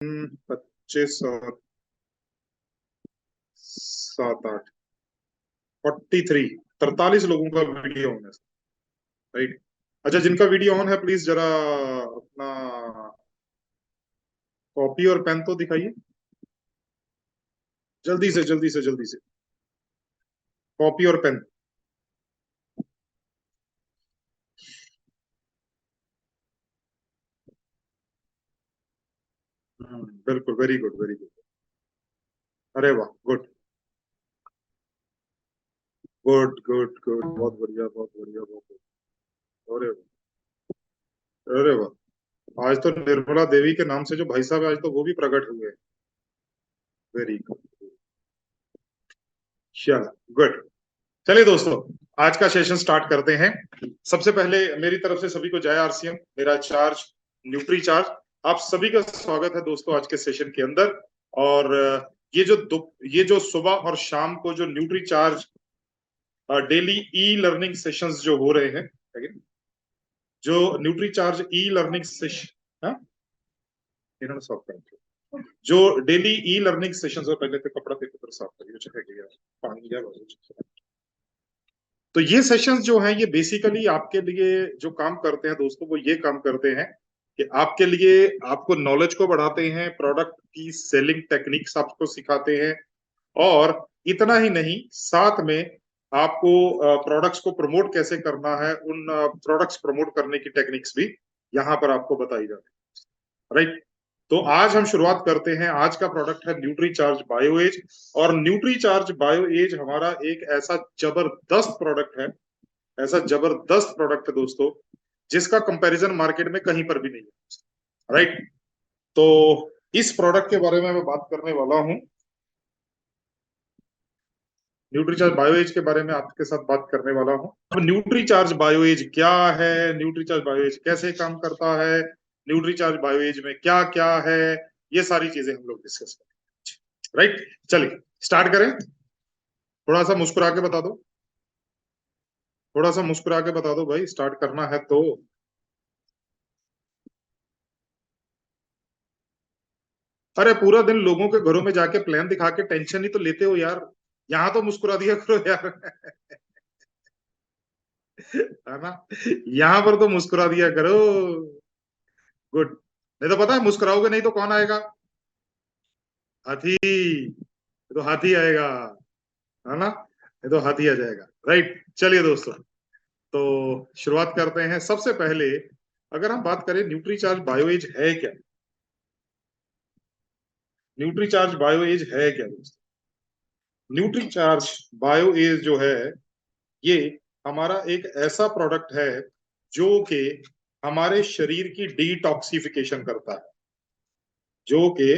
25 और 7 8 43 43 लोगों का वीडियो ऑन है। राइट। अच्छा, जिनका वीडियो ऑन है प्लीज जरा अपना कॉपी और पेन तो दिखाइए। जल्दी से जल्दी से जल्दी से कॉपी और पेन। बिल्कुल, वेरी गुड वेरी गुड। अरे वाह, गुड गुड गुड गुड, बहुत बढ़िया बहुत बढ़िया बहुत बढ़िया। अरे वाह, अरे वाह, आज तो निर्मला देवी के नाम से जो भाई साहब है, आज तो वो भी प्रकट हुए। Very good. चलो, गुड। चलिए दोस्तों, आज का सेशन स्टार्ट करते हैं। सबसे पहले मेरी तरफ से सभी को जय आरसीएम। मेरा चार्ज न्यूट्री चार्ज। आप सभी का स्वागत है दोस्तों आज के सेशन के अंदर। और ये जो सुबह और शाम को जो nutri charge daily e learning sessions जो हो रहे हैं, जो nutri charge e learning session, इन्होंने सॉफ्ट कर जो डेली ई लर्निंग सेशंस हो, पहले तो कपड़ा पेपर साफ करिए, चेक किया पानी गया। तो ये सेशंस जो हैं, ये बेसिकली आपके लिए जो काम करते हैं दोस्तों, वो ये काम करते हैं कि आपके लिए आपको नॉलेज को बढ़ाते हैं, प्रोडक्ट की सेलिंग टेक्निक्स आपको सिखाते हैं। और इतना ही नहीं, साथ में आपको प्रोडक्ट्स को प्रमोट कैसे करना है, उन प्रोडक्ट्स प्रमोट करने की टेक्निक्स भी यहाँ पर आपको बताई जाती है। राइट। तो आज हम शुरुआत करते हैं। आज का प्रोडक्ट है न्यूट्री चार्ज बायो एज। और न्यूट्री चार्ज बायो एज हमारा एक ऐसा जबरदस्त प्रोडक्ट है, ऐसा जबरदस्त प्रोडक्ट है दोस्तों, जिसका कंपैरिजन मार्केट में कहीं पर भी नहीं है। राइट। तो इस प्रोडक्ट के बारे में मैं बात करने वाला हूं। न्यूट्रीचार्ज बायोएज के बारे में आपके साथ बात करने वाला हूं। अब न्यूट्रीचार्ज बायोएज क्या है, न्यूट्रीचार्ज बायोएज कैसे काम करता है, न्यूट्रीचार्ज बायोएज में क्या क्या है, ये सारी चीजें हम लोग डिस्कस करेंगे। राइट। चलिए स्टार्ट करें। थोड़ा सा मुस्कुरा के बता दो, थोड़ा सा मुस्कुरा के बता दो भाई, स्टार्ट करना है तो। अरे पूरा दिन लोगों के घरों में जाके प्लान दिखा के टेंशन ही तो लेते हो यार, यहाँ तो मुस्कुरा दिया करो यार। है ना, यहाँ पर तो मुस्कुरा दिया करो। गुड। नहीं तो पता है, मुस्कुराओगे नहीं तो कौन आएगा? हाथी। ये तो हाथी आएगा, है ना, ये तो हाथी आ जाएगा। राइट। चलिए दोस्तों, तो शुरुआत करते हैं। सबसे पहले अगर हम बात करें न्यूट्री चार्ज बायोएज है क्या, न्यूट्री चार्ज बायोएज है क्या दोस्तों? न्यूट्री चार्ज बायोएज जो है, ये हमारा एक ऐसा प्रोडक्ट है जो कि हमारे शरीर की डिटॉक्सिफिकेशन करता है, जो कि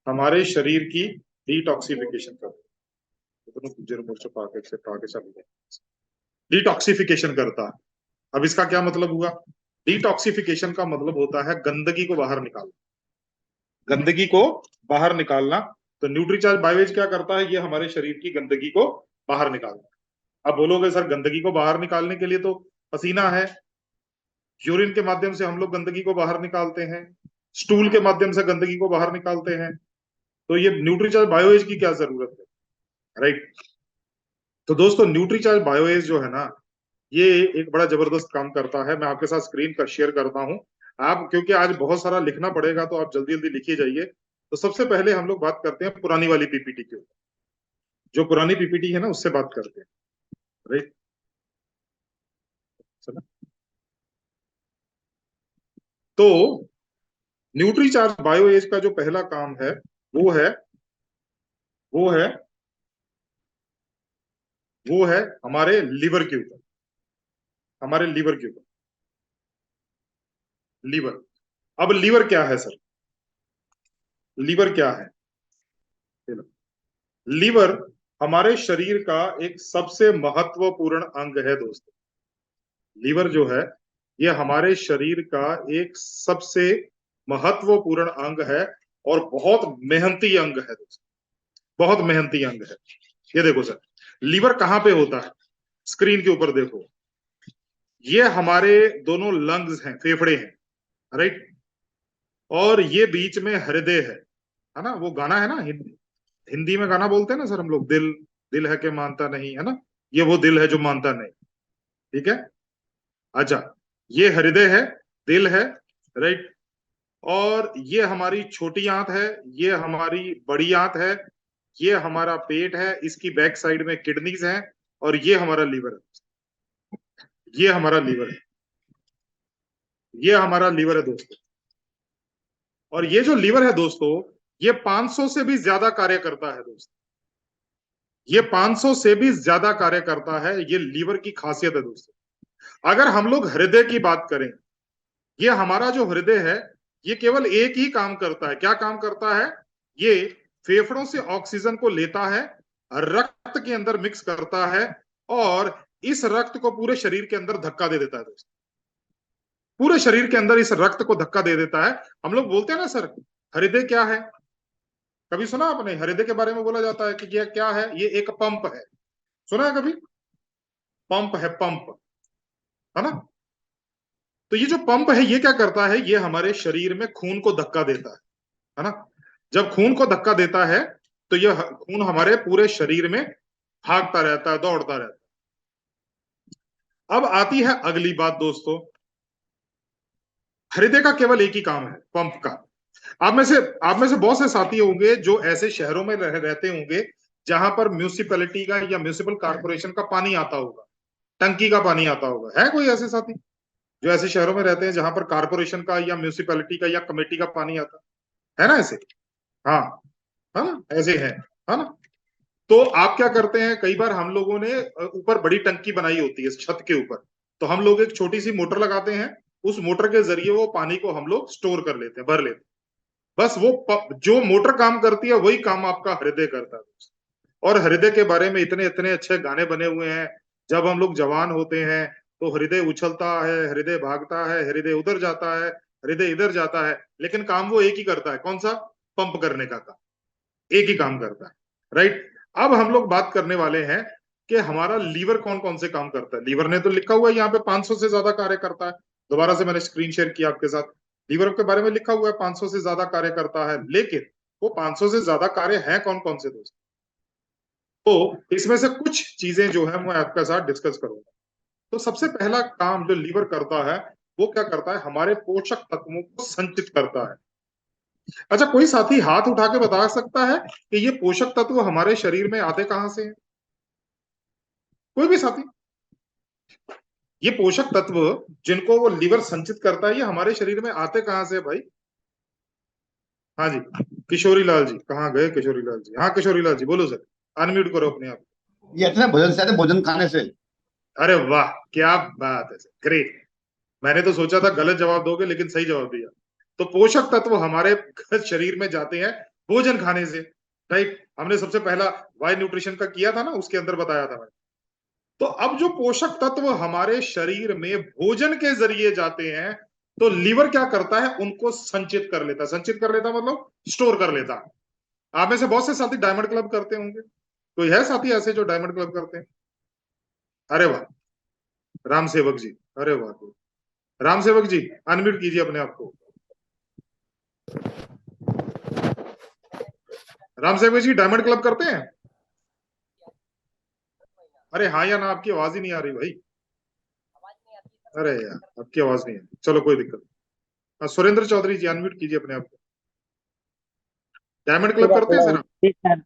हमारे शरीर की डिटॉक्सिफिकेशन करता है। डिटॉक्सिफिकेशन करता है। अब इसका क्या मतलब हुआ? डिटॉक्सिफिकेशन का मतलब होता है गंदगी को बाहर निकालना, गंदगी को बाहर निकालना। तो न्यूट्रीचार्ज बायोएज क्या करता है? ये हमारे शरीर की गंदगी को बाहर निकालना। अब बोलोगे सर, गंदगी को बाहर निकालने के लिए तो पसीना है, यूरिन के माध्यम से हम लोग गंदगी को बाहर निकालते हैं, स्टूल के माध्यम से गंदगी को बाहर निकालते हैं, तो ये न्यूट्रीचार्ज बायोएज की क्या जरूरत है? राइट। तो दोस्तों, न्यूट्रीचार्ज बायोएज जो है ना, ये एक बड़ा जबरदस्त काम करता है। मैं आपके साथ स्क्रीन का शेयर करता हूं। आप, क्योंकि आज बहुत सारा लिखना पड़ेगा, तो आप जल्दी जल्दी लिखिए जाइए। तो सबसे पहले हम लोग बात करते हैं पुरानी वाली पीपीटी के ऊपर। जो पुरानी पीपीटी है ना, उससे बात करते हैं। राइट। चलो। तो न्यूट्री चार्ज बायोएज का जो पहला काम है, वो है वो है वो है हमारे लीवर के ऊपर, हमारे लीवर के ऊपर। लीवर। अब लीवर क्या है सर? लीवर क्या है? लीवर हमारे शरीर का एक सबसे महत्वपूर्ण अंग है दोस्तों। लीवर जो है, ये हमारे शरीर का एक सबसे महत्वपूर्ण अंग है, और बहुत मेहनती अंग है दोस्तों, बहुत मेहनती अंग है। ये देखो सर, लीवर कहाँ पे होता है? स्क्रीन के ऊपर देखो, ये हमारे दोनों लंग्स हैं, फेफड़े हैं। राइट। और ये बीच में हृदय है ना, वो गाना है ना, हिंदी में गाना बोलते हैं ना सर हम लोग, दिल दिल है कि मानता नहीं, है ना, ये वो दिल है जो मानता नहीं। ठीक है, अच्छा, ये हृदय है, दिल है, राइट, और ये हमारी छोटी आंत है, ये हमारी बड़ी आंत है, ये हमारा पेट है, इसकी बैक साइड में किडनीज हैं, और ये हमारा लीवर है, ये हमारा लीवर है, ये हमारा लीवर है दोस्तों। और ये जो लीवर है दोस्तों, ये 500 से भी ज्यादा कार्य करता है दोस्तों, ये 500 से भी ज्यादा कार्य करता है, ये लीवर की खासियत है दोस्तों। अगर हम लोग हृदय की बात करें, ये हमारा जो हृदय है, ये केवल एक ही काम करता है। क्या काम करता है? ये फेफड़ों से ऑक्सीजन को लेता है, रक्त के अंदर मिक्स करता है, और इस रक्त को पूरे शरीर के अंदर धक्का दे देता है दोस्तों, पूरे शरीर के अंदर इस रक्त को धक्का दे देता है। हम लोग बोलते हैं ना सर, हृदय क्या है? कभी सुना आपने हृदय के बारे में बोला जाता है कि यह क्या है? ये एक पंप है, सुना है कभी? पंप है, पंप, है ना। तो ये जो पंप है, ये क्या करता है? ये हमारे शरीर में खून को धक्का देता है ना। जब खून को धक्का देता है, तो यह खून हमारे पूरे शरीर में भागता रहता है, दौड़ता रहता है। अब आती है अगली बात दोस्तों, हृदय का केवल एक ही काम है, पंप का। आप में से बहुत से साथी होंगे जो ऐसे शहरों में रहते होंगे जहां पर म्यूनिसिपैलिटी का या म्यूनिसिपल कॉर्पोरेशन का पानी आता होगा, टंकी का पानी आता होगा। है कोई ऐसे साथी जो ऐसे शहरों में रहते हैं जहां पर कॉर्पोरेशन का या म्यूनिसिपैलिटी का या कमेटी का पानी आता है ना? ऐसे, हाँ, है ना, ऐसे है ना। तो आप क्या करते हैं, कई बार हम लोगों ने ऊपर बड़ी टंकी बनाई होती है छत के ऊपर, तो हम लोग एक छोटी सी मोटर लगाते हैं, उस मोटर के जरिए वो पानी को हम लोग स्टोर कर लेते हैं, भर लेते हैं। बस वो जो मोटर काम करती है वही काम आपका हृदय करता है। और हृदय के बारे में इतने इतने अच्छे गाने बने हुए हैं। जब हम लोग जवान होते हैं तो हृदय उछलता है, हृदय भागता है, हृदय उधर जाता है, हृदय इधर जाता है, लेकिन काम वो एक ही करता है। कौन सा? पंप करने का काम, एक ही काम करता है, राइट। अब हम लोग बात करने वाले हैं कि हमारा लीवर कौन कौन से काम करता है। लीवर ने तो लिखा हुआ है यहाँ पे 500 से ज्यादा कार्य करता है। दोबारा से मैंने स्क्रीन शेयर किया आपके साथ, लीवर के बारे में लिखा हुआ है 500 से ज्यादा कार्य करता है, लेकिन वो 500 से ज्यादा कार्य हैं कौन कौन से दोस्त? तो इसमें से कुछ चीजें जो है मैं आपके साथ डिस्कस करूंगा। तो सबसे पहला काम जो लीवर करता है, वो क्या करता है? हमारे पोषक तत्वों को संचित करता है। अच्छा, कोई साथी हाथ उठा के बता सकता है कि ये पोषक तत्व हमारे शरीर में आते कहां से हैं? कोई भी साथी? ये पोषक तत्व जिनको वो लीवर संचित करता है, ये हमारे शरीर में आते कहां से है भाई? हाँ जी, किशोरी लाल जी, कहाँ गए किशोरी लाल जी? हाँ किशोरी लाल जी बोलो सर, अनम्यूट करो अपने आप। ये इतने भोजन से आते, भोजन खाने से। अरे वाह, क्या बात है सर, ग्रेट। मैंने तो सोचा था गलत जवाब दोगे, लेकिन सही जवाब दिया। तो पोषक तत्व हमारे शरीर में जाते हैं भोजन खाने से, राइट। हमने सबसे पहला वाई न्यूट्रिशन का किया था ना, उसके अंदर बताया था मैंने। तो अब जो पोषक तत्व हमारे शरीर में भोजन के जरिए जाते हैं, तो लीवर क्या करता है? उनको संचित कर लेता। संचित कर लेता मतलब स्टोर कर लेता। आप में से बहुत से साथी डायमंड क्लब करते होंगे, कोई है साथी ऐसे जो डायमंड क्लब करते हैं? अरे वाह, राम सेवक जी, अरे वाह, राम सेवक जी अनम्यूट कीजिए अपने आप को। राम सेवक जी डायमंड क्लब करते हैं? अरे हाँ या ना, आपकी आवाज ही नहीं आ रही भाई। अरे यार, आपकी आवाज नहीं है, चलो कोई दिक्कत नहीं। सुरेंद्र चौधरी जी अनम्यूट कीजिए अपने आप को। डायमंड क्लब करते हैं सर आप? जी सर,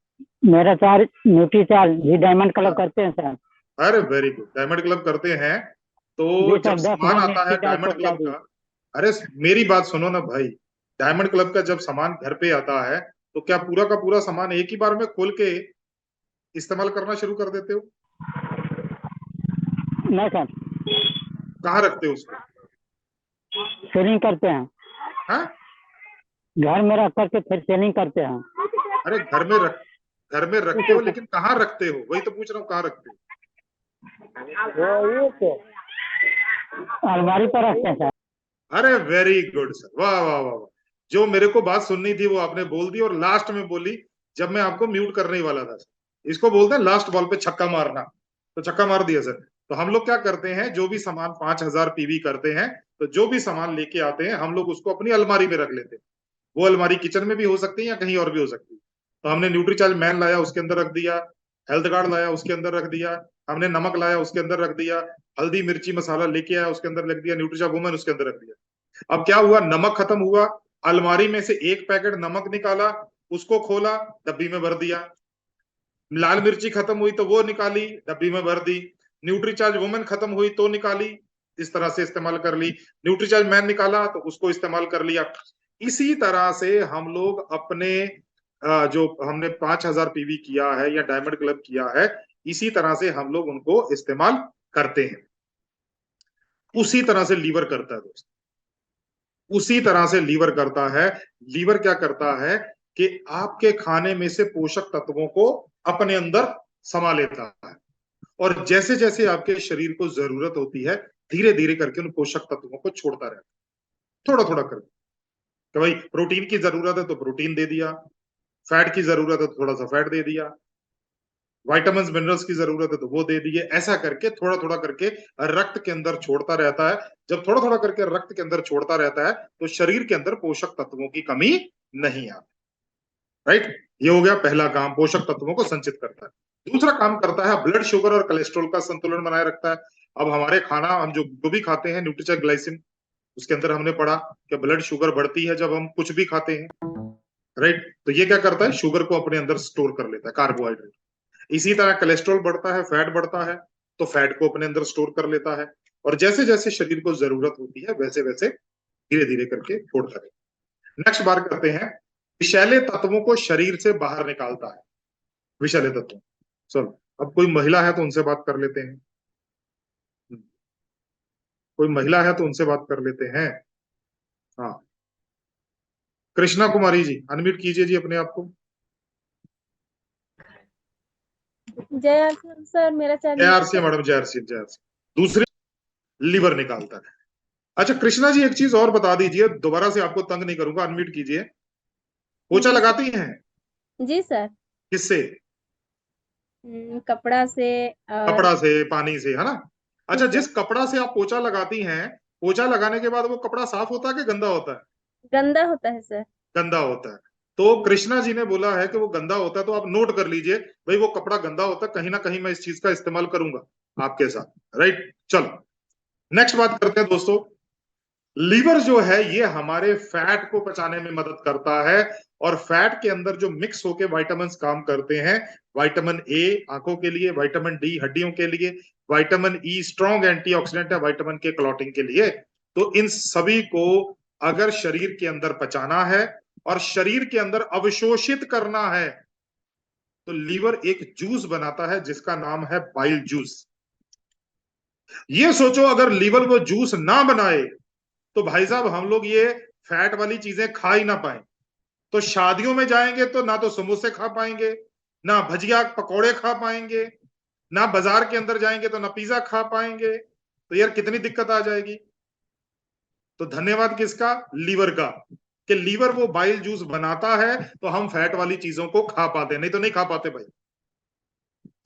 मेरा चार न्यूट्री चार्ज जी डायमंड क्लब करते हैं सर। अरे वेरी गुड, डायमंड क्लब करते हैं। तो जी जब सर, 10 सामान बार आता है न्यूट्री चार्ज डायमंड पहुंचा क्लब दी। का, अरे मेरी बात सुनो ना भाई, डायमंड क्लब का जब सामान घर पे आता है, तो क्या पूरा का पूरा सामान एक ही बार में खोल के इस्तेमाल करना शुरू कर देते हो? नहीं सर, कहाँ रखते हो उसको? सेलिंग करते हैं, हाँ, घर में रख करके फिर सेलिंग करते हैं। अरे घर में रखते हो, लेकिन कहाँ रखते हो? वही तो पूछ रहा हूँ, कहाँ रखते हो? अलमारी पर रखते हैं सर। अरे वेरी गुड सर, वाह वाह वाह वाह। जो मेरे को बात सुननी थी वो आपने बोल दी, और लास्ट में बोली जब मैं आपको म्यूट करने ही वाला था। इसको बोलते हैं लास्ट बॉल पे छक्का मारना, तो छक्का मार दिया सर। तो हम लोग क्या करते हैं, जो भी सामान 5000 पीवी करते हैं, तो जो भी सामान लेके आते हैं हम लोग उसको अपनी अलमारी में रख लेते हैं। वो अलमारी किचन में भी हो सकती है या कहीं और भी हो सकती है। तो हमने न्यूट्रीचार्ज मैन लाया, उसके अंदर रख दिया। हेल्थ गार्ड लाया, उसके अंदर रख दिया। हमने नमक लाया, उसके अंदर रख दिया। हल्दी मिर्ची मसाला लेके आया, उसके अंदर रख दिया। न्यूट्रीचार्ज वुमन उसके अंदर रख दिया। अब क्या हुआ, नमक खत्म हुआ, अलमारी में से एक पैकेट नमक निकाला, उसको खोला, डब्बी में भर दिया। लाल मिर्ची खत्म हुई तो वो निकाली, डब्बी में भर दी। न्यूट्रीचार्ज वुमेन खत्म हुई तो निकाली, इस तरह से इस्तेमाल कर ली। न्यूट्रीचार्ज मैन निकाला तो उसको इस्तेमाल कर लिया। इसी तरह से हम लोग अपने जो हमने 5,000 पीवी किया है या डायमंड क्लब किया है, इसी तरह से हम लोग उनको इस्तेमाल करते हैं। उसी तरह से लीवर करता है दोस्त, उसी तरह से लीवर करता है। लीवर क्या करता है कि आपके खाने में से पोषक तत्वों को अपने अंदर समा लेता है, और जैसे जैसे आपके शरीर को जरूरत होती है, धीरे धीरे करके उन पोषक तत्वों को छोड़ता रहता है, थोड़ा थोड़ा करके। कि भाई प्रोटीन की जरूरत है तो प्रोटीन दे दिया, फैट की जरूरत है तो थोड़ा सा फैट दे दिया, विटामिन मिनरल्स की जरूरत है तो वो दे दिए। ऐसा करके थोड़ा थोड़ा करके रक्त के अंदर छोड़ता रहता है। जब थोड़ा थोड़ा करके रक्त के अंदर छोड़ता रहता है तो शरीर के अंदर पोषक तत्वों की कमी नहीं आती। राइट, ये हो गया पहला काम, पोषक तत्वों को संचित करता है। दूसरा काम करता है ब्लड शुगर और कोलेस्ट्रॉल का संतुलन बनाए रखता है। अब हमारे खाना हम जो भी खाते हैं, न्यूट्रीचार्ज ग्लाइसिन, उसके अंदर हमने पढ़ा कि ब्लड शुगर बढ़ती है जब हम कुछ भी खाते हैं। राइट, तो ये क्या करता है, शुगर को अपने अंदर स्टोर कर लेता है, कार्बोहाइड्रेट। इसी तरह कोलेस्ट्रॉल बढ़ता है, फैट बढ़ता है, तो फैट को अपने अंदर स्टोर कर लेता है। और जैसे जैसे शरीर को जरूरत होती है वैसे वैसे धीरे धीरे करके छोड़ता है। नेक्स्ट बात करते हैं, विषैले तत्वों को शरीर से बाहर निकालता है। विषैले तत्व, चलो अब कोई महिला है तो उनसे बात कर लेते हैं। कोई महिला है तो उनसे बात कर लेते हैं। हाँ, कृष्णा कुमारी जी, अनम्यूट कीजिए जी अपने आप को। जय आर सर, मेरा जय चैनल आरसी मैडम, जय आरसी, जय आरसी। दूसरी, लीवर निकालता है। अच्छा कृष्णा जी, एक चीज और बता दीजिए, दोबारा से आपको तंग नहीं करूंगा, अनम्यूट कीजिए। पोछा जी लगाती हैं जी सर। किससे? कपड़ा से और कपड़ा से, पानी से, है ना? अच्छा, सर, जिस कपड़ा से आप पोछा लगाती हैं, पोछा लगाने के बाद वो कपड़ा साफ होता है कि गंदा होता है? गंदा होता है सर। गंदा होता है। तो कृष्णा जी ने बोला है कि वो गंदा होता है, तो आप नोट कर लीजिए, भाई वो कपड़ा गंदा होता है, कहीं ना कहीं मैं इस चीज का इस्तेमाल करूंगा आपके साथ। राइट, चलो नेक्स्ट बात करते हैं दोस्तों। लीवर जो है ये हमारे फैट को पचाने में मदद करता है, और फैट के अंदर जो मिक्स होके विटामिन काम करते हैं, विटामिन ए आंखों के लिए, विटामिन डी हड्डियों के लिए, विटामिन ई स्ट्रॉन्ग एंटीऑक्सीडेंट है विटामिन के क्लॉटिंग के लिए। तो इन सभी को अगर शरीर के अंदर पचाना है और शरीर के अंदर अवशोषित करना है, तो लीवर एक जूस बनाता है जिसका नाम है बाइल जूस। ये सोचो अगर लीवर वो जूस ना बनाए तो भाई साहब हम लोग ये फैट वाली चीजें खा ही ना पाए। तो शादियों में जाएंगे तो ना तो समोसे खा पाएंगे, ना भजिया पकौड़े खा पाएंगे, ना बाजार के अंदर जाएंगे तो ना पिज्जा खा पाएंगे। तो यार कितनी दिक्कत आ जाएगी। तो धन्यवाद किसका, लीवर का, कि लीवर वो बाइल जूस बनाता है तो हम फैट वाली चीजों को खा पाते, नहीं तो नहीं खा पाते भाई।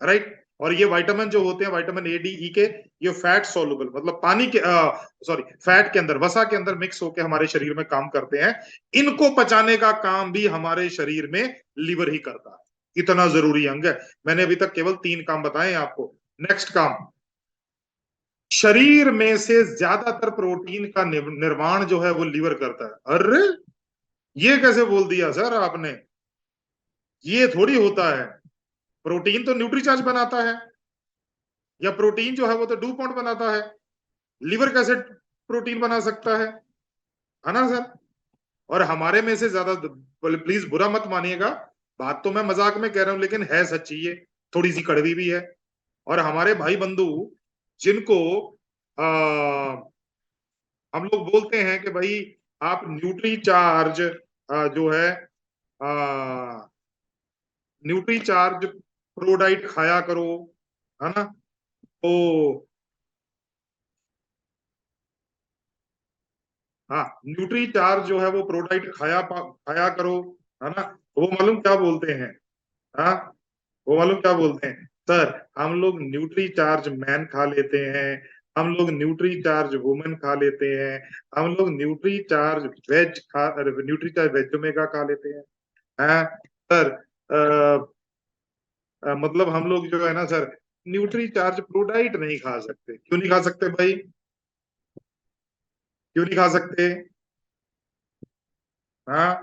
राइट, और ये विटामिन जो होते हैं, विटामिन ए डी ई के, ये फैट सोलुबल, मतलब पानी के सॉरी फैट के अंदर, वसा के अंदर मिक्स होकर हमारे शरीर में काम करते हैं। इनको पचाने का काम भी हमारे शरीर में लीवर ही करता है। इतना जरूरी अंग है। मैंने अभी तक केवल 3 काम बताए आपको। नेक्स्ट काम, शरीर में से ज्यादातर प्रोटीन का निर्माण जो है वो लीवर करता है। अरे ये कैसे बोल दिया सर आपने, ये थोड़ी होता है। प्रोटीन तो न्यूट्रीचार्ज बनाता है, या प्रोटीन जो है वो तो डू पॉइंट बनाता है। लीवर कैसे प्रोटीन बना सकता है ना सर? और हमारे में से ज्यादा, प्लीज बुरा मत मानिएगा, बात तो मैं मजाक में कह रहा हूं लेकिन है सच्ची, ये थोड़ी सी कड़वी भी है। और हमारे भाई बंधु जिनको आ, हम लोग बोलते हैं कि भाई आप न्यूट्री चार्ज जो है न्यूट्री चार्ज प्रोडाइट खाया करो, है ना? तो हाँ, न्यूट्री चार्ज जो है वो प्रोडाइट खाया करो, है ना? वो मालूम क्या बोलते हैं? हाँ, वो मालूम क्या बोलते हैं? सर हम लोग न्यूट्री चार्ज मैन खा लेते हैं, हम लोग न्यूट्री चार्ज वुमेन खा लेते हैं, हम लोग Nutri Charge Nutri Charge Veg Omega खा लेते हैं। हैं सर? मतलब हम लोग जो है ना सर, न्यूट्री चार्ज प्रोडाइट नहीं खा सकते। क्यों नहीं खा सकते भाई? क्यों नहीं खा सकते? हाँ,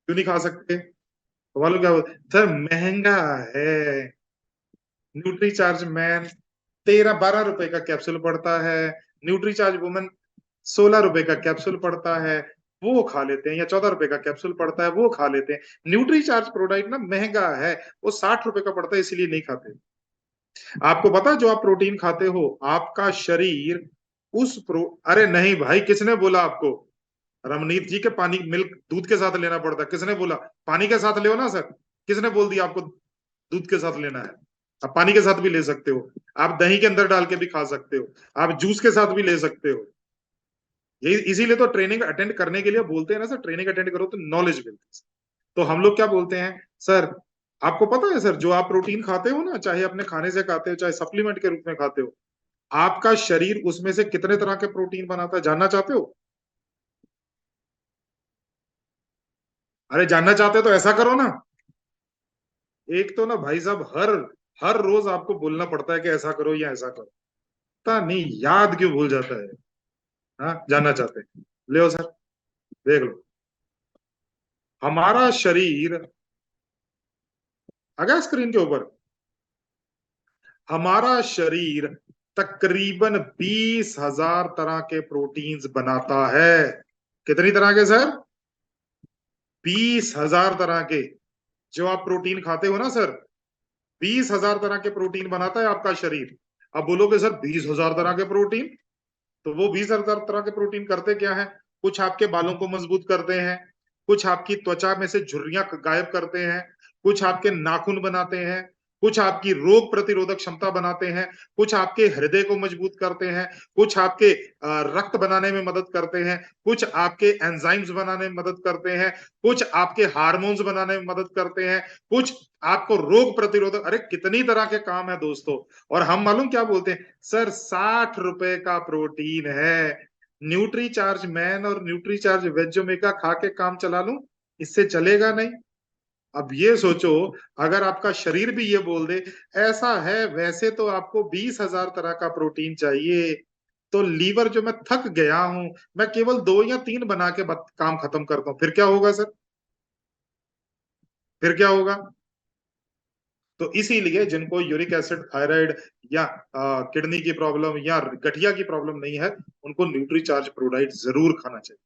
क्यों नहीं खा सकते? तो मालूम क्या बोलते सर? महंगा है। न्यूट्री चार्ज मैन 13-12 रुपए का कैप्सूल पड़ता है, न्यूट्री चार्ज वुमेन 16 रुपए का कैप्सूल पड़ता है, वो खा लेते हैं। या 14 रुपए का कैप्सूल पड़ता है, वो खा लेते हैं। न्यूट्री चार्ज प्रोडक्ट ना महंगा है, वो 60 रुपए का पड़ता है, इसीलिए नहीं खाते। आपको पता है जो आप प्रोटीन खाते हो, आपका शरीर अरे नहीं भाई, किसने बोला आपको? रमनीत जी के पानी मिल्क दूध के साथ लेना पड़ता है, किसने बोला? पानी के साथ ले ना सर, किसने बोल दिया आपको दूध के साथ लेना है? आप पानी के साथ भी ले सकते हो, आप दही के अंदर डाल के भी खा सकते हो, आप जूस के साथ भी ले सकते हो। यही इसीलिए तो ट्रेनिंग अटेंड करने के लिए बोलते हैं ना सर, ट्रेनिंग अटेंड करो तो नॉलेज मिलती है। तो हम लोग क्या बोलते हैं सर, आपको पता है सर, जो आप प्रोटीन खाते हो ना, चाहे अपने खाने से खाते हो चाहे सप्लीमेंट के रूप में खाते हो, आपका शरीर उसमें से कितने तरह के प्रोटीन बनाता है, जानना चाहते हो? अरे जानना चाहते हो तो ऐसा करो ना, एक तो ना भाई साहब हर हर रोज आपको बोलना पड़ता है कि ऐसा करो या ऐसा करो, पता नहीं याद क्यों भूल जाता है। हाँ, जानना चाहते हैं, ले सर, देख लो। हमारा शरीर आ गया स्क्रीन के ऊपर। हमारा शरीर तकरीबन 20,000 तरह के प्रोटीन्स बनाता है। कितनी तरह के सर? 20,000 तरह के। जो आप प्रोटीन खाते हो ना सर, 20,000 तरह के प्रोटीन बनाता है आपका शरीर। अब बोलोगे सर 20,000 तरह के प्रोटीन, तो वो 20,000 तरह के प्रोटीन करते क्या है? कुछ आपके बालों को मजबूत करते हैं, कुछ आपकी त्वचा में से झुर्रियां गायब करते हैं, कुछ आपके नाखून बनाते हैं, कुछ आपकी रोग प्रतिरोधक क्षमता बनाते हैं, कुछ आपके हृदय को मजबूत करते हैं, कुछ आपके रक्त बनाने में मदद करते हैं, कुछ आपके एंजाइम्स बनाने में मदद करते हैं, कुछ आपके हार्मोन्स बनाने में मदद करते हैं, कुछ आपको रोग प्रतिरोधक, अरे कितनी तरह के काम है दोस्तों। और हम मालूम क्या बोलते हैं सर? 60 रुपए का प्रोटीन है। न्यूट्री चार्ज मैन और न्यूट्री चार्ज वेज ओमेगा खा के काम चला लूं, इससे चलेगा नहीं। अब ये सोचो, अगर आपका शरीर भी ये बोल दे ऐसा है, वैसे तो आपको 20,000 तरह का प्रोटीन चाहिए, तो लीवर जो मैं थक गया हूं, मैं केवल 2 या 3 बना के काम खत्म करता हूं, फिर क्या होगा सर? फिर क्या होगा? तो इसीलिए जिनको यूरिक एसिड, थायराइड या किडनी की प्रॉब्लम या गठिया की प्रॉब्लम नहीं है, उनको न्यूट्री चार्ज प्रोडाइट जरूर खाना चाहिए।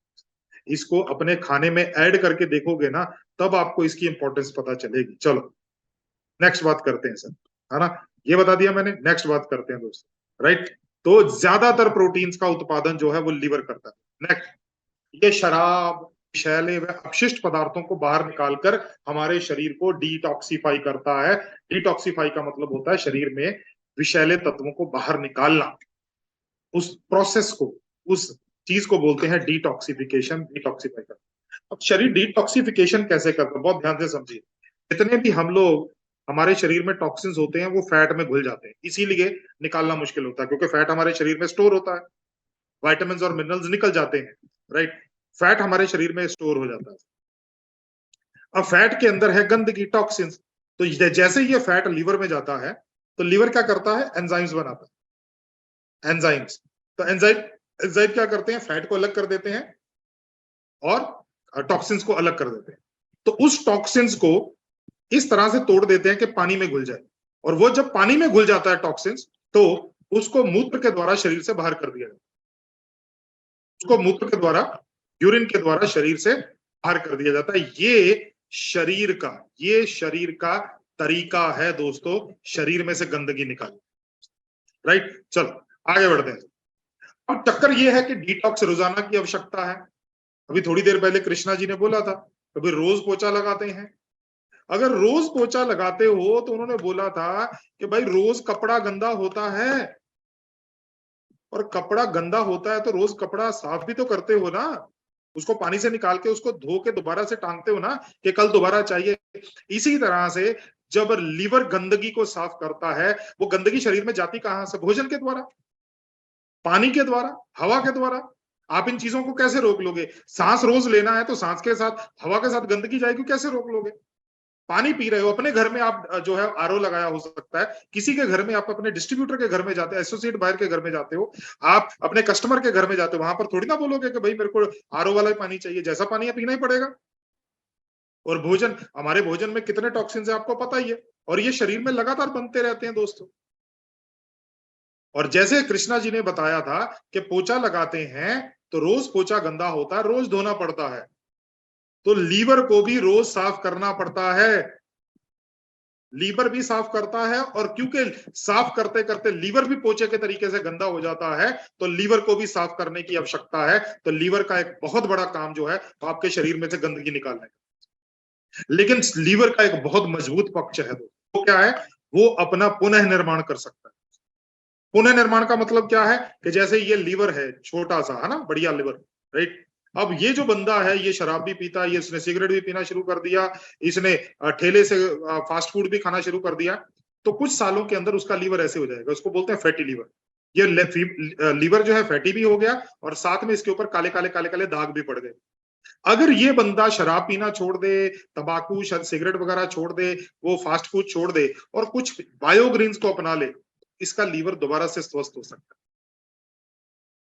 इसको अपने खाने में ऐड करके देखोगे ना, तब आपको इसकी इंपॉर्टेंस पता चलेगी। चलो नेक्स्ट बात करते हैं सर, है ना? ये बता दिया मैंने, नेक्स्ट बात करते हैं दोस्तों, राइट? तो ज्यादातर प्रोटीन्स का उत्पादन जो है वो लीवर करता है। नेक्स्ट, ये शराब, विषैले व अपशिष्ट पदार्थों को बाहर निकालकर हमारे शरीर को डिटॉक्सिफाई करता है। डिटॉक्सिफाई का मतलब होता है शरीर में विषैले तत्वों को बाहर निकालना। उस प्रोसेस को, उस चीज को बोलते हैं डिटॉक्सिफिकेशन, डिटॉक्सिफाई करना। अब शरीर डिटॉक्सिफिकेशन कैसे करता है, बहुत ध्यान से समझिए। जितने भी हम लोग, हमारे शरीर में टॉक्सिन्स होते हैं, वो फैट में घुल जाते हैं, इसीलिए निकालना मुश्किल होता है, क्योंकि फैट हमारे शरीर में स्टोर होता है, वाइटामिन और मिनरल्स निकल जाते हैं, राइट? फैट हमारे शरीर में स्टोर हो जाता है। अब फैट के अंदर है गंदगी, टॉक्सिन्स। तो जैसे ही ये फैट लीवर में जाता है, तो लीवर क्या करता है? एंजाइम्स बनाता है, एंजाइम्स। तो एंजाइम एंजाइम क्या करते हैं? फैट को अलग कर देते हैं और टॉक्सिन्स को अलग कर देते हैं। तो उस टॉक्सिन्स को इस तरह से तोड़ देते हैं कि पानी में घुल जाए, और वो जब पानी में घुल जाता है टॉक्सिन्स, तो उसको मूत्र के द्वारा शरीर से बाहर कर दिया जाता है। उसको मूत्र के द्वारा, यूरिन के द्वारा शरीर से बाहर कर दिया जाता है। ये शरीर का तरीका है दोस्तों, शरीर में से गंदगी निकालने, राइट? चलो आगे बढ़ते हैं। अब चक्कर ये है कि डिटॉक्स रोजाना की आवश्यकता है। अभी थोड़ी देर पहले कृष्णा जी ने बोला था, कभी रोज पोछा लगाते हैं। अगर रोज पोछा लगाते हो तो उन्होंने बोला था कि भाई रोज कपड़ा गंदा होता है, और कपड़ा गंदा होता है तो रोज कपड़ा साफ भी तो करते हो ना, उसको पानी से निकाल के उसको धो के दोबारा से टांगते हो ना कि कल दोबारा चाहिए। इसी तरह से जब लीवर गंदगी को साफ करता है, वो गंदगी शरीर में जाती कहां से? भोजन के द्वारा। पानी के द्वारा, हवा के द्वारा। आप इन चीजों को कैसे रोक लोगे? सांस रोज लेना है तो सांस के साथ, हवा के साथ गंदगी जाएगी, कैसे रोक लोगे? पानी पी रहे हो, अपने घर में आप जो है आरओ लगाया हो सकता है, किसी के घर में, आप अपने डिस्ट्रीब्यूटर के घर में जाते हो, एसोसिएट बायर के घर में जाते हो, आप अपने कस्टमर के घर में जाते हो, वहां पर थोड़ी ना बोलोगे कि भाई मेरे को आरओ वाला ही पानी चाहिए, जैसा पानी है पीना ही पड़ेगा। और भोजन, हमारे भोजन में कितने टॉक्सिन्स है आपको पता ही है, और ये शरीर में लगातार बनते रहते हैं दोस्तों। और जैसे कृष्णा जी ने बताया था कि पोछा लगाते हैं तो रोज पोछा गंदा होता है, रोज धोना पड़ता है, तो लीवर को भी रोज साफ करना पड़ता है। लीवर भी साफ करता है, और क्योंकि साफ करते करते लीवर भी पोछे के तरीके से गंदा हो जाता है, तो लीवर को भी साफ करने की आवश्यकता है। तो लीवर का एक बहुत बड़ा काम जो है आपके शरीर में से गंदगी निकालने का। लेकिन लीवर का एक बहुत मजबूत पक्ष है, वो क्या है? वो अपना पुनः निर्माण कर सकता है। पुनः निर्माण का मतलब क्या है? कि जैसे ये लीवर है छोटा सा, है ना, बढ़िया लीवर, राइट। अब ये जो बंदा है, ये शराब भी पीता है, ये इसने सिगरेट भी पीना शुरू कर दिया, इसने ठेले से फास्ट फूड भी खाना शुरू कर दिया, तो कुछ सालों के अंदर उसका लीवर ऐसे हो जाएगा, उसको बोलते हैं फैटी लीवर। ये लीवर जो है फैटी भी हो गया, और साथ में इसके ऊपर काले काले काले काले दाग भी पड़ गए। अगर ये बंदा शराब पीना छोड़ दे, तंबाकू सिगरेट वगैरह छोड़ दे, वो फास्ट फूड छोड़ दे, और कुछ बायोग्रीन्स को अपना ले, इसका लीवर दोबारा से स्वस्थ हो सकता है।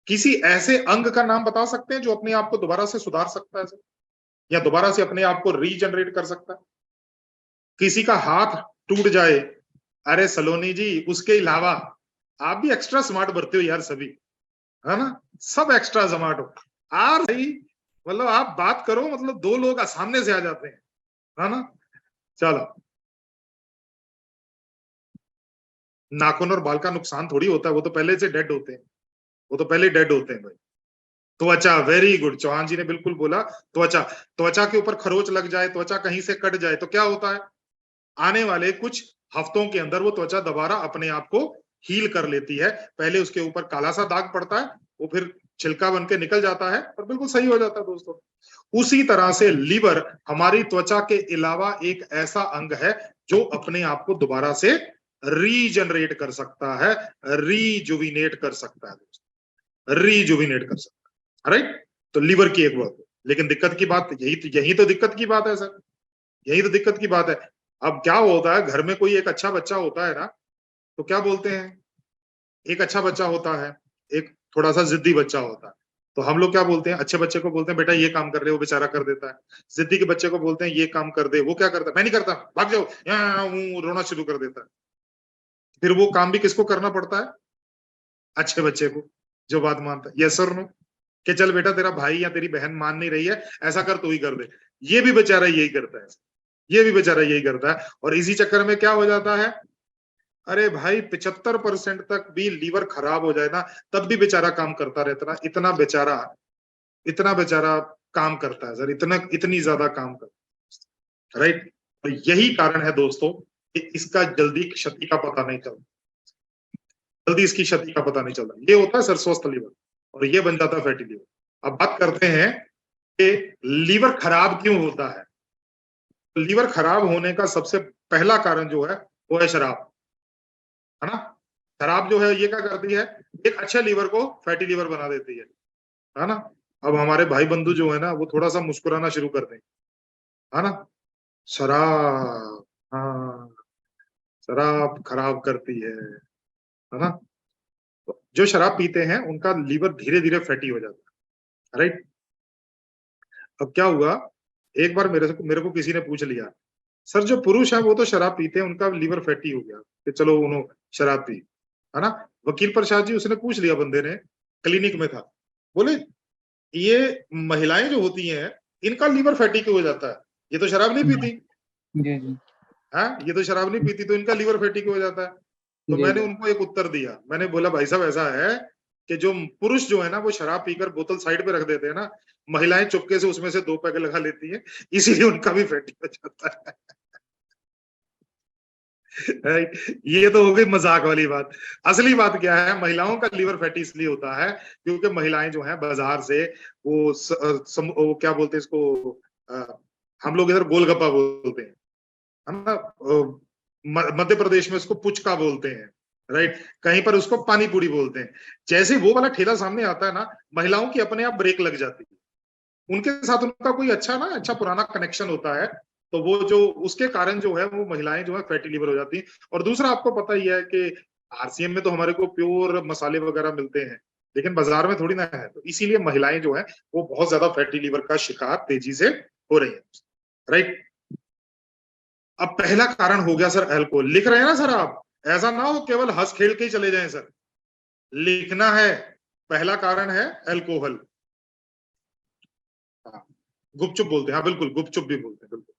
किसी ऐसे अंग का नाम बता सकते हैं जो अपने आप को दोबारा से सुधार सकता है, या दोबारा से अपने आप को रीजनरेट कर सकता है? किसी का हाथ टूट जाए, अरे सलोनी जी, उसके अलावा आप भी एक्स्ट्रा स्मार्ट बनते हो यार, सभी, है ना, सब एक्स्ट्रा स्मार्ट हो यार भाई। मतलब आप बात करो, मतलब दो लोग सामने से आ जाते हैं, है ना। चलो, नाखून और बाल का नुकसान थोड़ी होता है, वो तो पहले से डेड होते हैं, वो तो पहले डेड होते हैं भाई। त्वचा, वेरी गुड, चौहान जी ने बिल्कुल बोला। त्वचा, त्वचा के ऊपर खरोच लग जाए, त्वचा कहीं से कट जाए, तो क्या होता है? आने वाले कुछ हफ्तों के अंदर वो त्वचा दोबारा अपने आप को हील कर लेती है। पहले उसके ऊपर काला सा दाग पड़ता है, वो फिर छिलका बन के निकल जाता है और बिल्कुल सही हो जाता है दोस्तों। उसी तरह से लीवर हमारी त्वचा के अलावा एक ऐसा अंग है जो अपने आप को दोबारा से रीजनरेट कर सकता है, रीजुविनेट कर सकता है दोस्तों, रीजुविनेट कर सकता है, राइट। तो लीवर की एक बात, लेकिन दिक्कत की बात यही तो दिक्कत की बात है सर, यही तो दिक्कत की बात है। अब क्या होता है, घर में कोई एक अच्छा बच्चा होता है ना, तो क्या बोलते हैं? एक अच्छा बच्चा होता है, एक थोड़ा सा जिद्दी बच्चा होता है, तो हम लोग क्या बोलते हैं? अच्छे बच्चे को बोलते हैं बेटा ये काम कर रहे हो, बेचारा कर देता है। जिद्दी के बच्चे को बोलते हैं ये काम कर दे, वो क्या करता है? मैं नहीं करता, भाग जाओ, यहाँ रोना शुरू कर देता है। फिर वो काम भी किसको करना पड़ता है? अच्छे बच्चे को, जो बात मानता है। यस और नो? कि चल बेटा, तेरा भाई या तेरी बहन मान नहीं रही है, ऐसा कर, तू ही कर दे। ये भी बेचारा यही करता है, ये भी बेचारा यही करता है। और इसी चक्कर में क्या हो जाता है, अरे भाई 75% तक भी लीवर खराब हो जाए ना, तब भी बेचारा काम करता रहता ना। इतना बेचारा काम करता है सर, इतनी ज्यादा काम करता है, राइट। तो यही कारण है दोस्तों कि इसका जल्दी क्षति का पता नहीं चलता, जल्दी इसकी क्षति का पता नहीं चलता। ये होता है सर स्वस्थ लीवर, और ये बन जाता है फैटी लीवर। अब बात करते हैं कि लीवर खराब क्यों होता है। लीवर खराब होने का सबसे पहला कारण जो है वो है शराब, है ना। शराब जो है ये क्या करती है? एक अच्छे लीवर को फैटी लीवर बना देती है ना। अब हमारे भाई बंधु जो है ना, वो थोड़ा सा मुस्कुराना शुरू कर दें, है ना। शराब, हाँ, शराब खराब करती है ना। तो जो शराब पीते हैं उनका लीवर धीरे धीरे फैटी हो जाता है, राइट। अब क्या हुआ, एक बार मेरे को किसी ने पूछ लिया, सर जो पुरुष है वो तो शराब पीते हैं, उनका लीवर फैटी हो गया, कि चलो उन्होंने शराब पी, है ना। वकील प्रसाद जी, उसने पूछ लिया, बंदे ने, क्लिनिक में था, बोले ये महिलाएं जो होती हैं इनका लीवर फैटी क्यों हो जाता है? ये तो शराब नहीं पीती, जी जी हाँ, ये तो शराब नहीं पीती, तो इनका लीवर फैटी क्यों हो जाता है? तो मैंने उनको एक उत्तर दिया, मैंने बोला भाई साहब ऐसा है कि जो पुरुष जो है ना, वो शराब पीकर बोतल साइड पे रख देते हैं ना, महिलाएं चुपके से उसमें से 2 पैग लगा लेती हैं, इसीलिए उनका भी फैटी हो जाता है। ये तो हो गई मजाक वाली बात। असली बात क्या है, महिलाओं का लीवर फैटी इसलिए होता है क्योंकि महिलाएं जो है बाजार से वो क्या बोलते हैं इसको, हम लोग इधर गोलगप्पा बोलते हैं, है ना। मध्य प्रदेश में इसको पुचका बोलते हैं, राइट, कहीं पर उसको पानी पूरी बोलते हैं। जैसे वो वाला ठेला सामने आता है ना, महिलाओं की अपने आप ब्रेक लग जाती है। उनके साथ उनका कोई अच्छा पुराना कनेक्शन होता है, तो वो जो उसके कारण जो है वो महिलाएं जो है फैटी लिवर हो जाती हैं। और दूसरा आपको पता ही है कि आरसीएम में तो हमारे को प्योर मसाले वगैरह मिलते हैं, लेकिन बाजार में थोड़ी ना है, तो इसीलिए महिलाएं जो है वो बहुत ज्यादा फैटी लिवर का शिकार तेजी से हो रही है। राइट, अब पहला कारण हो गया सर अल्कोहल। लिख रहे हैं ना सर आप, ऐसा ना हो केवल हंस खेल के ही चले जाएं सर, लिखना है। पहला कारण है अल्कोहल। हाँ, गुपचुप बोलते हैं, हाँ बिल्कुल गुपचुप भी बोलते हैं, बिल्कुल।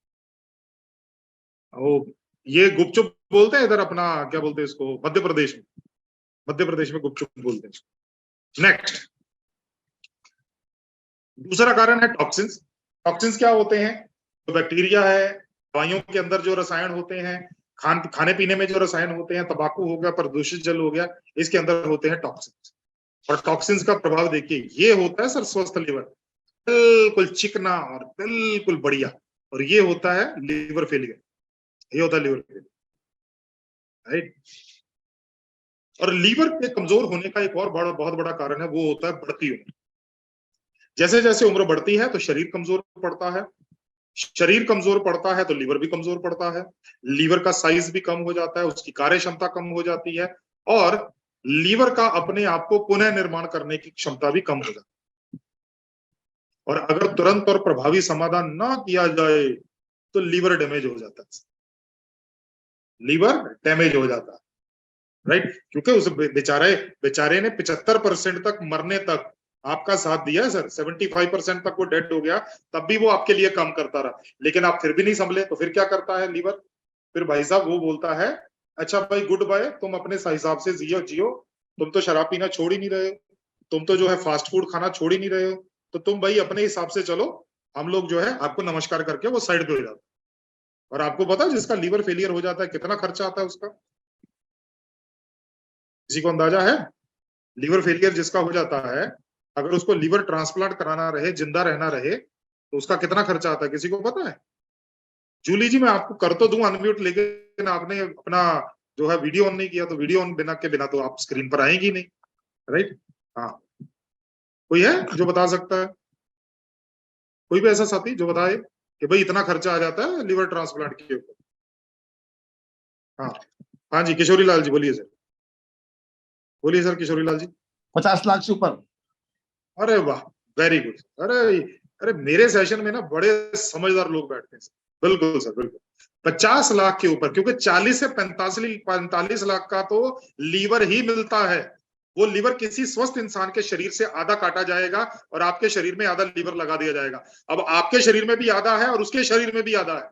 ओ, ये गुपचुप बोलते हैं इधर अपना, क्या बोलते हैं इसको, मध्य प्रदेश में, मध्य प्रदेश में गुपचुप बोलते हैं। नेक्स्ट, दूसरा कारण है टॉक्सिन्स। टॉक्सिन्स क्या होते हैं? तो बैक्टीरिया है, दवाइयों के अंदर जो रसायन होते हैं, खाने पीने में जो रसायन होते हैं, तंबाकू हो गया, प्रदूषित जल हो गया, इसके अंदर होते हैं टॉक्सिन्स। और टॉक्सिन्स का प्रभाव देखिए, ये होता है सर स्वस्थ लिवर, बिल्कुल चिकना और बिल्कुल बढ़िया, और ये होता है लिवर फेलियर, ये होता है लिवर फेलियर। राइट, और लीवर के कमजोर होने का एक और बहुत बड़ा कारण है, वो होता है बढ़ती उम्र। जैसे जैसे उम्र बढ़ती है तो शरीर कमजोर पड़ता है, शरीर कमजोर पड़ता है तो लीवर भी कमजोर पड़ता है, लीवर का साइज भी कम हो जाता है, उसकी कार्य क्षमता कम हो जाती है, और लीवर का अपने आप को पुनः निर्माण करने की क्षमता भी कम हो जाती है। और अगर तुरंत और प्रभावी समाधान ना किया जाए तो लीवर डैमेज हो जाता है, लीवर डैमेज हो जाता है। राइट, क्योंकि उस बेचारे ने 75% तक मरने तक आपका साथ दिया है सर, 75% तक वो डेड हो गया, तब भी वो आपके लिए काम करता रहा, लेकिन आप फिर भी नहीं संभले, तो फिर क्या करता है लीवर? फिर भाई साहब वो बोलता है, अच्छा भाई गुड बाय, तुम अपने हिसाब से जियो, तुम तो शराब पीना छोड़ ही नहीं रहे हो, तुम तो जो है फास्ट फूड खाना छोड़ ही नहीं रहे हो, तो तुम भाई अपने हिसाब से चलो, हम लोग जो है आपको नमस्कार करके वो साइड पे हो जाता है। और आपको पता है जिसका लीवर फेलियर हो जाता है कितना खर्चा आता है उसका? किसी को अंदाजा है? लीवर फेलियर जिसका हो जाता है, अगर उसको लीवर ट्रांसप्लांट कराना रहे, जिंदा रहना रहे, तो उसका कितना खर्चा आता है, किसी को पता है? जूली जी मैं आपको कर तो दूं अनम्यूट, लेकिन आपने अपना जो है वीडियो ऑन नहीं किया, तो वीडियो ऑन बिना तो आप स्क्रीन पर आएंगी नहीं। राइट, हाँ, कोई है जो बता सकता है? कोई भी ऐसा साथी जो बताए कि भाई इतना खर्चा आ जाता है लीवर ट्रांसप्लांट के ऊपर? हाँ, हाँ जी किशोरी लाल जी बोलिए सर, बोलिए सर किशोरी लाल जी। 50 लाख से ऊपर। अरे वाह, वेरी गुड। अरे अरे मेरे सेशन में ना बड़े समझदार लोग बैठते हैं सर। बिल्कुल सर, बिल्कुल 50 लाख के ऊपर, क्योंकि 40 से 45 लाख का तो लीवर ही मिलता है। वो लीवर किसी स्वस्थ इंसान के शरीर से आधा काटा जाएगा और आपके शरीर में आधा लीवर लगा दिया जाएगा। अब आपके शरीर में भी आधा है और उसके शरीर में भी आधा है,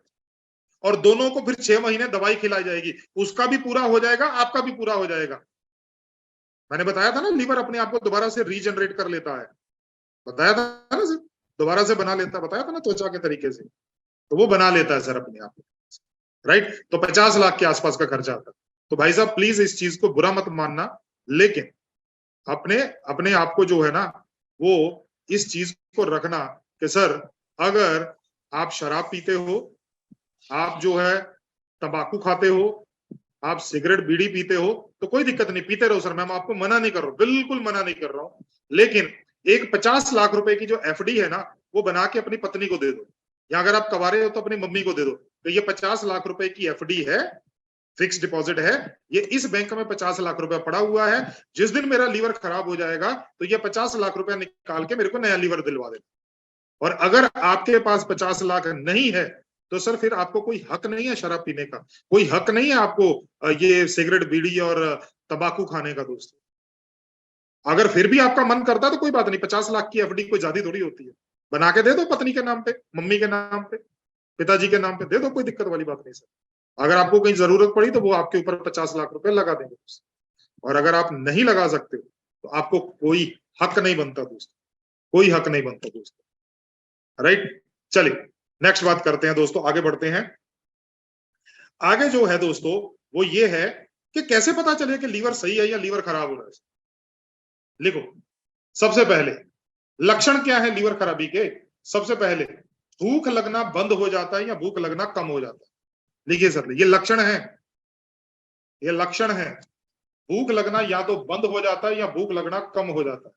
और दोनों को फिर 6 महीने दवाई खिलाई जाएगी, उसका भी पूरा हो जाएगा, आपका भी पूरा हो जाएगा। मैंने बताया था ना लीवर अपने आप को दोबारा से रीजनरेट कर लेता है, बताया था ना सर, दोबारा से बना लेता है, बताया था ना त्वचा के तरीके से, तो वो बना लेता है सर अपने आप को। राइट, तो 50 लाख के आसपास का खर्चा आता है। तो भाई साहब प्लीज इस चीज को बुरा मत मानना, लेकिन अपने अपने आप को जो है ना वो इस चीज को रखना कि सर अगर आप शराब पीते हो, आप जो है तंबाकू खाते हो, आप सिगरेट बीड़ी पीते हो, तो कोई दिक्कत नहीं, पीते रहो सर, मैं आपको मना नहीं कर रहा हूं, बिल्कुल मना नहीं कर रहा हूं, लेकिन एक 50 लाख रुपए की जो एफडी है ना वो बना के अपनी पत्नी को दे दो, या अगर आप कवारे हो तो अपनी मम्मी को दे दो। तो ये 50 लाख रुपए की एफडी है, फिक्स डिपॉजिट है, ये इस बैंक में 50 लाख रुपया पड़ा हुआ है, जिस दिन मेरा लीवर खराब हो जाएगा तो ये 50 लाख रुपया निकाल के मेरे को नया लीवर दिलवा देना। और अगर आपके पास 50 लाख नहीं है तो सर फिर आपको कोई हक नहीं है शराब पीने का, कोई हक नहीं है आपको ये सिगरेट बीड़ी और तंबाकू खाने का। दोस्तों अगर फिर भी आपका मन करता है तो कोई बात नहीं, 50 लाख की एफडी कोई ज्यादा थोड़ी होती है, बना के दे दो पत्नी के नाम पे, मम्मी के नाम पे, पिताजी के नाम पे दे दो, कोई दिक्कत वाली बात नहीं सर। अगर आपको कहीं जरूरत पड़ी तो वो आपके ऊपर 50 लाख रुपए लगा देंगे, और अगर आप नहीं लगा सकते तो आपको कोई हक नहीं बनता दोस्तों, कोई हक नहीं बनता दोस्तों। राइट, चलिए नेक्स्ट बात करते हैं दोस्तों, आगे बढ़ते हैं। आगे जो है दोस्तों वो ये है कि कैसे पता चले कि लीवर सही है या लीवर खराब हो रहा है। लिखो, सबसे पहले लक्षण क्या है लीवर खराबी के? सबसे पहले भूख लगना बंद हो जाता है या भूख लगना कम हो जाता है। लिखिए सर, ये लक्षण है, ये लक्षण है। भूख लगना या तो बंद हो जाता है या भूख लगना कम हो जाता है।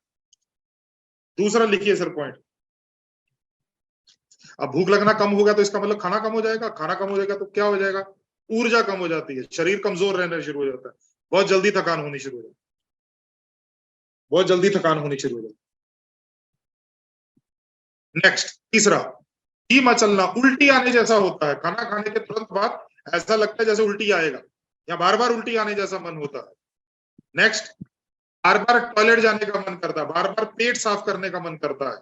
दूसरा लिखिए सर पॉइंट। अब भूख लगना कम हो गया तो इसका मतलब खाना कम हो जाएगा, खाना कम हो जाएगा तो क्या हो जाएगा, ऊर्जा कम हो जाती है, शरीर कमजोर रहना शुरू हो जाता है, बहुत जल्दी थकान होनी शुरू हो जाती है, बहुत जल्दी थकान होनी शुरू हो जाती है। नेक्स्ट तीसरा, ही मचलना, उल्टी आने जैसा होता है। खाना खाने के तुरंत बाद ऐसा लगता है जैसे उल्टी आएगा या बार बार उल्टी आने जैसा मन होता है। नेक्स्ट, बार बार टॉयलेट जाने का मन करता है, बार बार पेट साफ करने का मन करता है।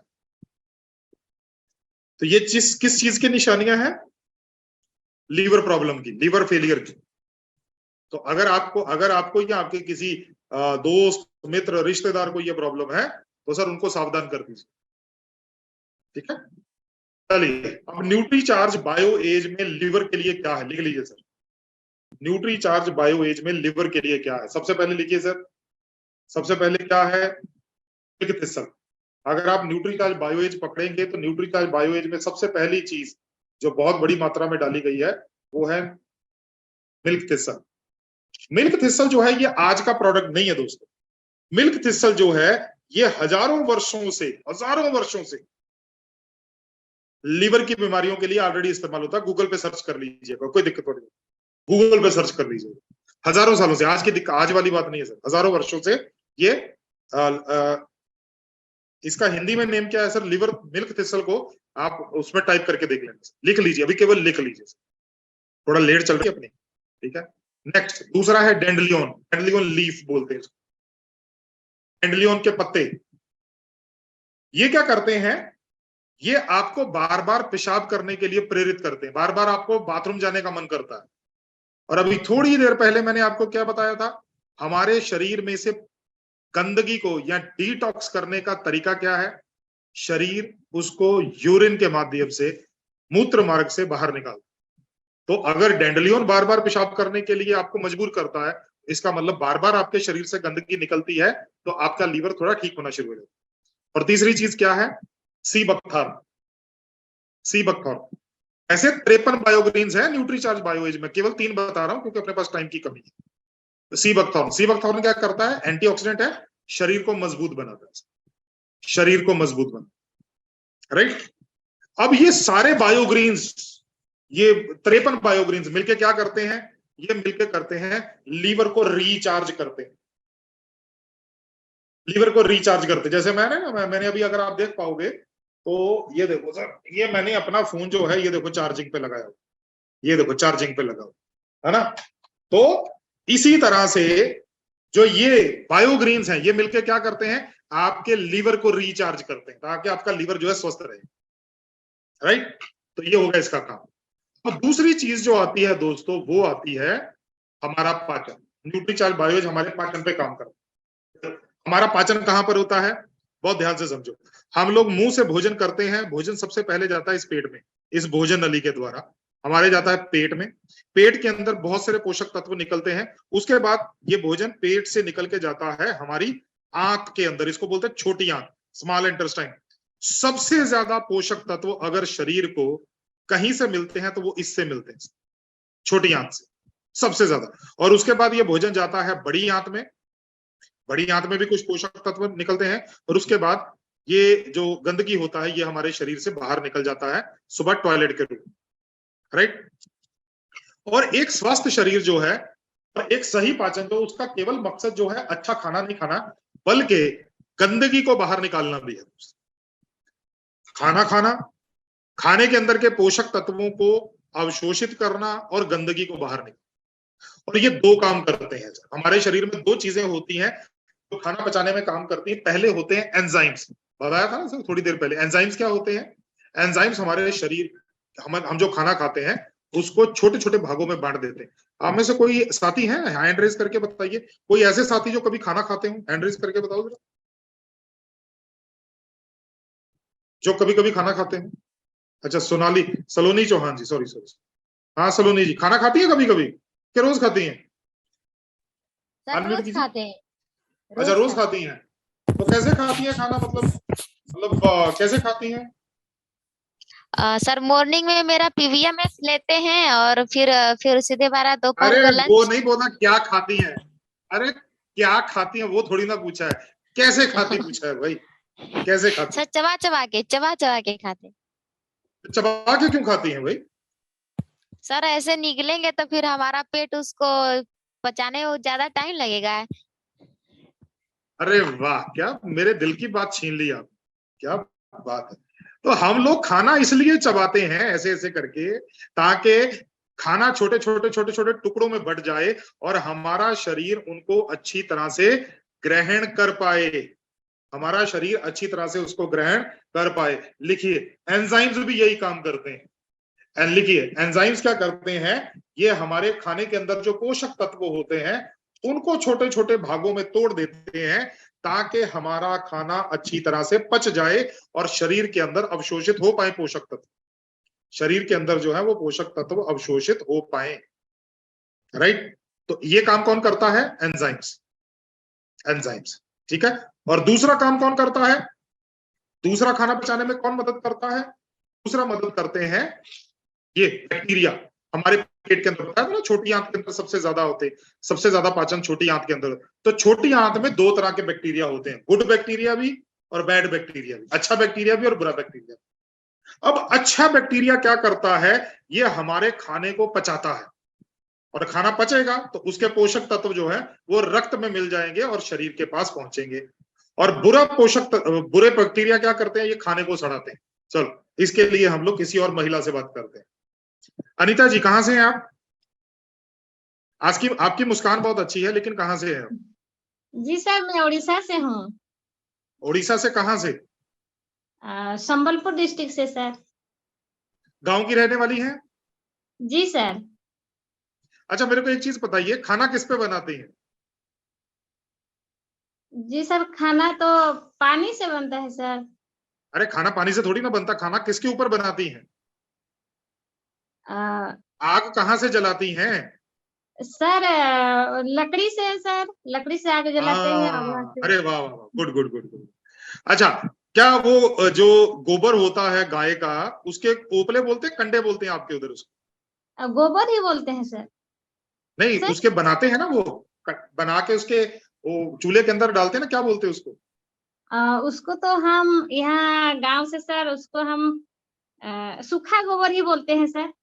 तो ये चीज किस चीज की निशानियां हैं, लीवर प्रॉब्लम की, लीवर फेलियर की। तो अगर आपको या आपके किसी दोस्त मित्र रिश्तेदार को ये प्रॉब्लम है तो सर उनको सावधान कर दीजिए, ठीक है। चलिए अब न्यूट्री चार्ज बायो एज में लिवर के लिए क्या है, लिख लीजिए sir. Nutri Charge Bio Age में लिवर के लिए क्या है, सबसे पहले लिखिए सर। सबसे पहले क्या है, मिल्क थिसल। अगर आप न्यूट्री चार्ज बायो एज पकड़ेंगे तो न्यूट्री चार्ज बायो एज में सबसे पहली चीज जो बहुत बड़ी मात्रा में डाली गई है वो है मिल्क थिसल। मिल्क थिसल जो है ये आज का प्रोडक्ट नहीं है दोस्तों। मिल्क थिसल जो है ये हजारों वर्षों से लीवर की बीमारियों के लिए ऑलरेडी इस्तेमाल होता है। गूगल पे सर्च कर लीजिएगा, कोई दिक्कत नहीं, गूगल पे सर्च कर लीजिएगा। हजारों सालों से, आज वाली बात नहीं है सर, हजारों वर्षों से ये इसका हिंदी में नेम क्या है सर, लिवर मिल्क थिसल को आप उसमें टाइप करके देख लेंगे, लिख लीजिए, अभी केवल लिख लीजिए, थोड़ा लेट चल रही है अपनी, ठीक है। नेक्स्ट दूसरा है डेंडलियन, डेंडलियन लीफ बोलते हैं, डेंडलियन के पत्ते। ये क्या करते हैं, ये आपको बार बार पेशाब करने के लिए प्रेरित करते हैं, बार बार आपको बाथरूम जाने का मन करता है। और अभी थोड़ी देर पहले मैंने आपको क्या बताया था, हमारे शरीर में से गंदगी को या डिटॉक्स करने का तरीका क्या है, शरीर उसको यूरिन के माध्यम से, मूत्र मार्ग से बाहर निकालता। तो अगर डेंडलियन बार बार पेशाब करने के लिए आपको मजबूर करता है, इसका मतलब बार बार आपके शरीर से गंदगी निकलती है, तो आपका लीवर थोड़ा ठीक होना शुरू हो जाता है। और तीसरी चीज क्या है, सी बकथॉर्न। सी बकथॉर्न, ऐसे 53 बायोग्रीन्स है न्यूट्री चार्ज बायो एज में, केवल 3 बता रहा हूं क्योंकि अपने पास टाइम की कमी है। तो सी बकथॉर्न क्या करता है, एंटीऑक्सीडेंट है, शरीर को मजबूत बनाता है, शरीर को मजबूत बनाता, राइट। अब ये सारे बायोग्रीन्स, ये 53 बायोग्रीन्स मिलके क्या करते हैं, ये मिलके करते हैं लीवर को रिचार्ज करते हैं, लीवर को रिचार्ज करते। जैसे मैंने अभी, अगर आप देख पाओगे तो ये देखो सर, ये मैंने अपना फोन जो है ये देखो चार्जिंग पे लगाया, ये देखो चार्जिंग पे लगा है ना। तो इसी तरह से जो ये बायोग्रीन्स हैं, ये मिलके क्या करते हैं, आपके लीवर को रिचार्ज करते हैं ताकि आपका लीवर जो है स्वस्थ रहे, राइट। तो ये होगा इसका काम। और दूसरी चीज जो आती है दोस्तों, वो आती है हमारा पाचन। न्यूट्री चार्ज बायोज हमारे पाचन पे काम करता है। हमारा पाचन कहां पर होता है, बहुत ध्यान से समझो। हम लोग मुंह से भोजन करते हैं, भोजन सबसे पहले जाता है इस पेट में, इस भोजन नली के द्वारा हमारे जाता है पेट में। पेट के अंदर बहुत सारे पोषक तत्व निकलते हैं, उसके बाद ये भोजन पेट से निकल के जाता है हमारी आंत के अंदर, इसको बोलते हैं छोटी आंत, स्मॉल इंटेस्टाइन। सबसे ज्यादा पोषक तत्व अगर शरीर को कहीं से मिलते हैं तो वो इससे मिलते हैं, छोटी आंत से सबसे ज्यादा। और उसके बाद ये भोजन जाता है बड़ी आंत में, बड़ी आंत में भी कुछ पोषक तत्व निकलते हैं। और उसके बाद ये जो गंदगी होता है ये हमारे शरीर से बाहर निकल जाता है सुबह टॉयलेट के रूप में, राइट। और एक स्वस्थ शरीर जो है और एक सही पाचन, तो उसका केवल मकसद जो है अच्छा खाना नहीं खाना, बल्कि गंदगी को बाहर निकालना भी है। खाना खाना, खाने के अंदर के पोषक तत्वों को अवशोषित करना और गंदगी को बाहर निकालना। और ये 2 काम करते हैं हमारे शरीर में। 2 चीजें होती हैं जो खाना पचाने में काम करती हैं। पहले होते हैं एंजाइम्स, बताया था ना सर थोड़ी देर पहले। एंजाइम्स क्या होते हैं, एंजाइम्स हमारे शरीर, हम जो खाना खाते हैं उसको छोटे छोटे भागों में बांट देते हैं। आप में से कोई साथी है, हैंड रेज करके बताइए, कोई ऐसे साथी जो कभी खाना खाते हो, हैंड रेज करके बताओ जरा, जो कभी कभी खाना खाते हैं। अच्छा, सलोनी चौहान जी, सॉरी, हाँ सलोनी जी, खाना खाती है कभी कभी, क्या रोज खाती हैं? सर रोज खाते हैं। अच्छा, रोज खाती हैं। तो कैसे खाती हैं खाना, मतलब कैसे खाती हैं? सर मॉर्निंग में मेरा पीवीएमएस लेते हैं और फिर सीधे 12 दोपहर अरे को वो लंच। नहीं बोला क्या खाती हैं, अरे क्या खाती हैं वो थोड़ी ना पूछा है, कैसे खाती पूछा है भाई, कैसे खाती? सर चबा चबा के खाते। चबा के क्यों खाती हैं भाई? सर ऐसे निकलेंगे तो फिर हमारा पेट उसको पचाने में ज्यादा टाइम लगेगा। अरे वाह, क्या मेरे दिल की बात छीन ली आप, क्या बात है। तो हम लोग खाना इसलिए चबाते हैं ऐसे ऐसे करके, ताकि खाना छोटे छोटे छोटे छोटे टुकड़ों में बट जाए और हमारा शरीर उनको अच्छी तरह से ग्रहण कर पाए, हमारा शरीर अच्छी तरह से उसको ग्रहण कर पाए। लिखिए, एंजाइम्स भी यही काम करते हैं। लिखिए, एंजाइम्स क्या करते हैं, ये हमारे खाने के अंदर जो पोषक तत्व होते हैं उनको छोटे छोटे भागों में तोड़ देते हैं, ताकि हमारा खाना अच्छी तरह से पच जाए और शरीर के अंदर अवशोषित हो पाए पोषक तत्व, शरीर के अंदर जो है वो पोषक तत्व अवशोषित हो पाए। राइट, तो ये काम कौन करता है? Enzymes, enzymes. ठीक है, और दूसरा काम कौन करता है? दूसरा खाना पचाने में कौन मदद करता है? दूसरा मदद करते हैं ये बैक्टीरिया। हमारे पेट के अंदर बताया था ना, छोटी आंत के अंदर सबसे ज्यादा होते, सबसे ज्यादा पाचन छोटी आंत के अंदर। तो छोटी आंत में दो तरह के बैक्टीरिया होते हैं, गुड बैक्टीरिया भी और बैड बैक्टीरिया भी, अच्छा बैक्टीरिया भी और बुरा बैक्टीरिया। अब अच्छा बैक्टीरिया क्या करता है, ये हमारे खाने को पचाता है, और खाना पचेगा तो उसके पोषक तत्व जो है वो रक्त में मिल जाएंगे और शरीर के पास पहुंचेंगे। और बुरे बैक्टीरिया क्या करते हैं, ये खाने को सड़ाते हैं। चलो, इसके लिए हम लोग किसी और महिला से बात करते हैं। अनीता जी, कहां से हैं आप? आज की आपकी मुस्कान बहुत अच्छी है, लेकिन कहां से हैं? जी सर, मैं उड़ीसा से हूँ। उड़ीसा से कहां से? संबलपुर डिस्ट्रिक्ट से सर। गांव की रहने वाली हैं? जी सर। अच्छा, मेरे को एक चीज बताइए, खाना किस पे बनाती हैं? जी सर, खाना तो पानी से बनता है सर। अरे खाना पानी से थोड़ी ना बनता, खाना किसके ऊपर बनाती हैं? आ, आग कहाँ से जलाती हैं? सर लकड़ी से सर, लकड़ी से आग जलाते हैं और वहाँ से। अरे वाह वाह वाह, गुड गुड गुड गुड। अच्छा, क्या वो जो गोबर होता है गाय का, उसके ओपले बोलते हैं, कंडे बोलते हैं आपके उधर उसको? गोबर ही बोलते हैं सर। नहीं, सर? उसके बनाते हैं ना वो, बना के उसके वो चूल्हे के अंदर डालते हैं ना, क्या बोलते हैं उसको? उसको तो हम यहाँ गांव से सर, उसको हम सूखा गोबर ही बोलते हैं सर।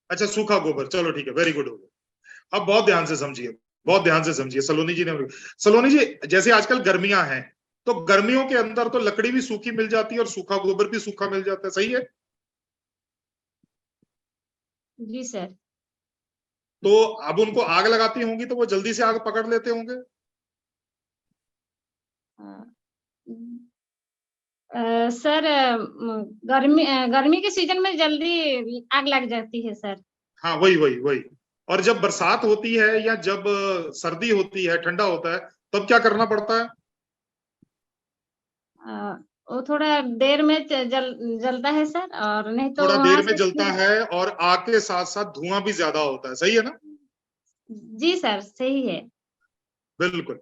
अच्छा, सूखा गोबर, चलो ठीक है, वेरी गुड हो गया। अब बहुत ध्यान से समझिए, बहुत ध्यान से समझिए। सलोनी जी ने, सलोनी जी, जैसे आजकल गर्मियां हैं, तो गर्मियों के अंदर तो लकड़ी भी सूखी मिल जाती है और सूखा गोबर भी सूखा मिल जाता है, सही है? जी सर। तो अब उनको आग लगाती होंगी तो वो जल्दी से आग पकड़ लेते होंगे। सर गर्मी के सीजन में जल्दी आग लग जाती है सर। हाँ, वही वही वही। और जब बरसात होती है या जब सर्दी होती है, ठंडा होता है, तब क्या करना पड़ता है? वो थोड़ा देर में जलता है सर, और नहीं तो थोड़ा वहां देर में से जलता है और आग के साथ साथ धुआं भी ज्यादा होता है, सही है ना? जी सर, सही है। बिल्कुल।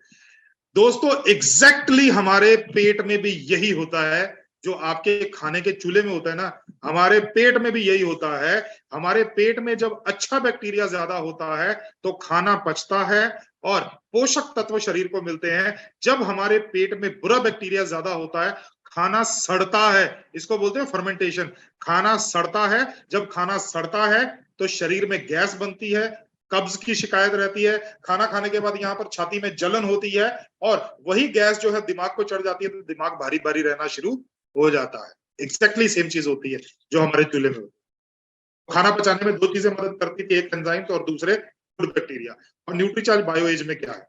दोस्तों, एग्जैक्टली हमारे पेट में भी यही होता है जो आपके खाने के चूल्हे में होता है ना, हमारे पेट में भी यही होता है। हमारे पेट में जब अच्छा बैक्टीरिया ज्यादा होता है तो खाना पचता है और पोषक तत्व शरीर को मिलते हैं। जब हमारे पेट में बुरा बैक्टीरिया ज्यादा होता है, खाना सड़ता है, इसको बोलते हैं फर्मेंटेशन। खाना सड़ता है, जब खाना सड़ता है तो शरीर में गैस बनती है, कब्ज की शिकायत रहती है, खाना खाने के बाद यहाँ पर छाती में जलन होती है, और वही गैस जो है दिमाग को चढ़ जाती है तो दिमाग भारी भारी रहना शुरू हो जाता है। एग्जैक्टली सेम चीज होती है जो हमारे चूल्हे में होती है। खाना पचाने में दो चीजें मदद करती थी, एक एंजाइम और दूसरे गुड बैक्टीरिया। और न्यूट्रीचार्ज बायो एज में क्या है?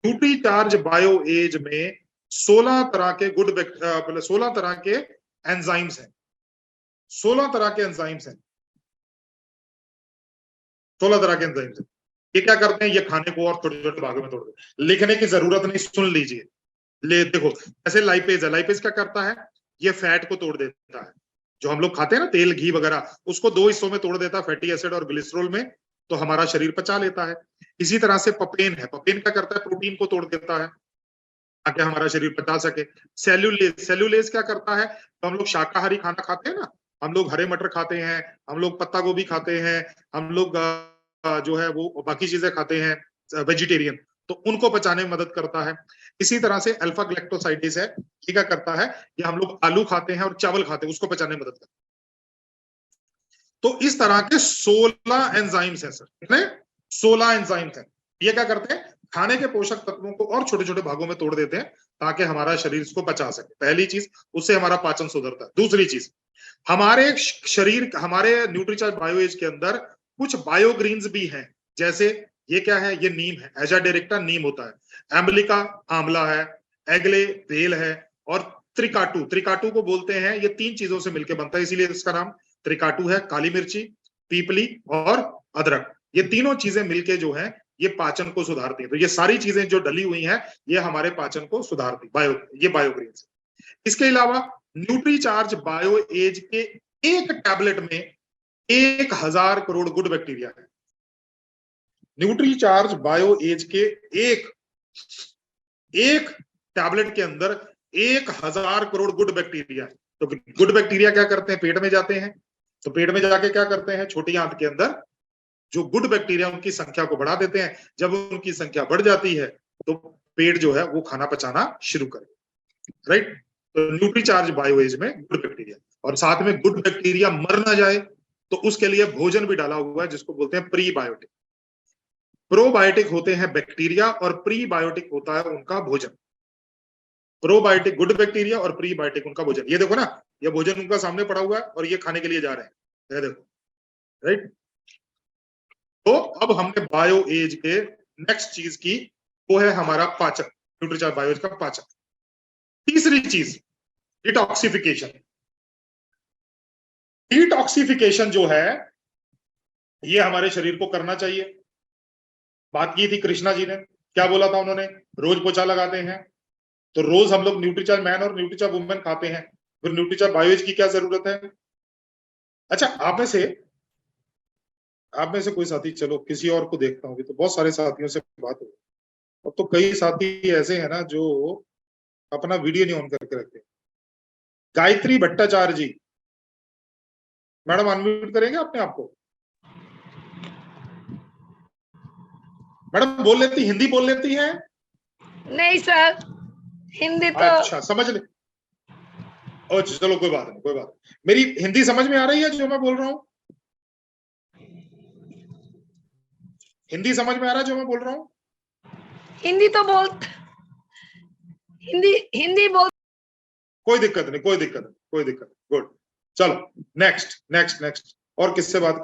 न्यूट्रीचार्ज बायो एज में 16 तरह के 16 तरह के एंजाइम्स हैं, 16 तरह के एंजाइम्स हैं, 16 तरह के एंजाइम्स हैं। ये क्या करते हैं, ये खाने को और छोटे छोटे भागों में तोड़ देते हैं। लिखने की जरूरत नहीं, सुन लीजिए। ले देखो, जैसे लाइपेज है, लाइपेज क्या करता है, ये फैट को तोड़ देता है। जो हम लोग खाते हैं ना, तेल घी वगैरह, उसको दो हिस्सों में तोड़ देता है, फैटी एसिड और ग्लिसरॉल में, तो हमारा शरीर पचा लेता है। इसी तरह से पपेन है, पपेन क्या करता है, प्रोटीन को तोड़ देता है ताकि हमारा शरीर पचा सके। सेल्यूलेज, सेल्यूलेज क्या करता है, तो हम लोग शाकाहारी खाना खाते हैं ना, हम लोग हरे मटर खाते हैं, हम लोग पत्ता गोभी खाते हैं, हम लोग जो है वो बाकी चीजें खाते हैं वेजिटेरियन, तो उनको पचाने में मदद करता है। इसी तरह से अल्फा ग्लैक्टोसाइडिस है, ये क्या करता है, ये हम लोग आलू खाते हैं और चावल खाते हैं, उसको पचाने में मदद करता है। तो इस तरह के 16 एंजाइम्स हैं सर, कितने? 16 एंजाइम्स हैं। ये क्या करते हैं, खाने के पोषक तत्वों को और छोटे छोटे भागों में तोड़ देते हैं ताकि हमारा शरीर इसको पचा सके। पहली चीज, उससे हमारा पाचन सुधरता है। दूसरी चीज, हमारे शरीर, हमारे न्यूट्रीचार्ज बायोएज के अंदर कुछ बायोग्रीन्स भी हैं। जैसे ये क्या है, ये नीम है, एजा डायरेक्टा नीम होता है, एम्बलिका आंवला है, एगले बेल है, और त्रिकाटू, त्रिकाटू को बोलते हैं, ये 3 चीजों से मिलकर बनता है, इसीलिए इसका नाम त्रिकाटू है। काली मिर्ची, पीपली और अदरक, ये तीनों चीजें मिलके जो है ये पाचन को सुधारती है। तो ये सारी चीजें जो डली हुई हैं ये हमारे पाचन को सुधारती, ये बायोग्रीन्स। इसके अलावा न्यूट्रीचार्ज बायोएज के एक टैबलेट में 1000 करोड़ गुड बैक्टीरिया है। न्यूट्रीचार्ज बायोएज के एक टैबलेट के अंदर 1000 करोड़ गुड बैक्टीरिया है। तो गुड बैक्टीरिया क्या करते हैं, पेट में जाते हैं, तो पेट में जाके क्या करते हैं, छोटी आंत के अंदर जो गुड बैक्टीरिया उनकी संख्या को बढ़ा देते हैं। जब उनकी संख्या बढ़ जाती है तो पेट जो है वो खाना पचाना शुरू करे, राइट। तो न्यूट्रीचार्ज बायोएज में गुड बैक्टीरिया, और साथ में गुड बैक्टीरिया मर ना जाए तो उसके लिए भोजन भी डाला हुआ है जिसको बोलते हैं प्रीबायोटिक। प्रोबायोटिक होते हैं बैक्टीरिया और प्रीबायोटिक होता है उनका भोजन। प्रोबायोटिक गुड बैक्टीरिया और प्रीबायोटिक उनका भोजन। ये देखो ना, ये भोजन उनका सामने पड़ा हुआ है और ये खाने के लिए जा रहे हैं, ये देखो, राइट। तो अब हमने बायोएज के नेक्स्ट चीज की, वो है हमारा पाचन, न्यूट्रीचार्ज बायोएज का पाचन। तीसरी चीज, डिटॉक्सिफिकेशन। डिटॉक्सिफिकेशन जो है ये हमारे शरीर को करना चाहिए। बात की थी कृष्णा जी ने, क्या बोला था उन्होंने, रोज पोछा लगाते हैं। तो रोज हम लोग न्यूट्रीचार्ज मैन और न्यूट्रीचार्ज वुमेन खाते हैं, फिर न्यूट्रीचार्ज बायोएज की क्या जरूरत है। अच्छा, आप में से कोई साथी, चलो किसी और को देखता हूँ, तो बहुत सारे साथियों से बात हो, अब तो कई साथी ऐसे हैं ना जो अपना वीडियो नहीं ऑन करके रखते। गायत्री भट्टाचार्य जी, मैडम अनम्यूट करेंगे अपने आप को। मैडम बोल लेती, हिंदी बोल लेती हैं? नहीं सर, हिंदी तो अच्छा, समझ ले। अच्छा चलो, कोई बात नहीं, कोई बात नहीं। मेरी हिंदी समझ में आ रही है जो मैं बोल रहा हूँ? हिंदी समझ में आ रहा है जो मैं बोल रहा हूँ? हिंदी तो बोल, हिंदी बोल। कोई दिक्कत नहीं, कोई दिक्कत नहीं, कोई दिक्कत नहीं। गुड, चलो नेक्स्ट। और किससे बात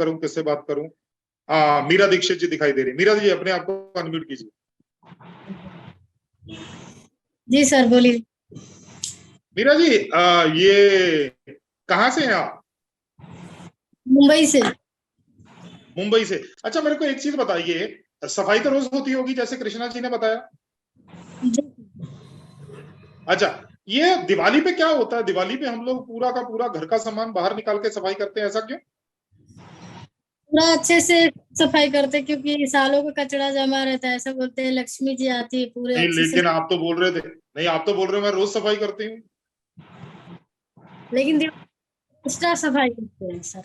करूं? मीरा दीक्षित जी दिखाई दे रही। मीरा जी अपने आप को अनम्यूट कीजिए। जी सर बोलिए। मीरा जी, ये कहाँ से हैं आप? मुंबई से। मुंबई से। अच्छा, मेरे को एक चीज बताइए, सफाई तो रोज होती होगी जैसे कृष्णा जी ने बताया। अच्छा, ये दिवाली पे क्या होता है? दिवाली पे हम लोग पूरा का पूरा घर का सामान बाहर निकाल के सफाई करते हैं, ऐसा क्यों? पूरा अच्छे से सफाई करते, क्योंकि सालों का कचरा जमा रहता है, ऐसा बोलते हैं लक्ष्मी जी आती है पूरे नहीं, अच्छे से। लेकिन आप तो बोल रहे थे, नहीं आप तो बोल रहे हो मैं रोज सफाई करती हूँ। लेकिन एक्स्ट्रा सफाई करते हैं सर।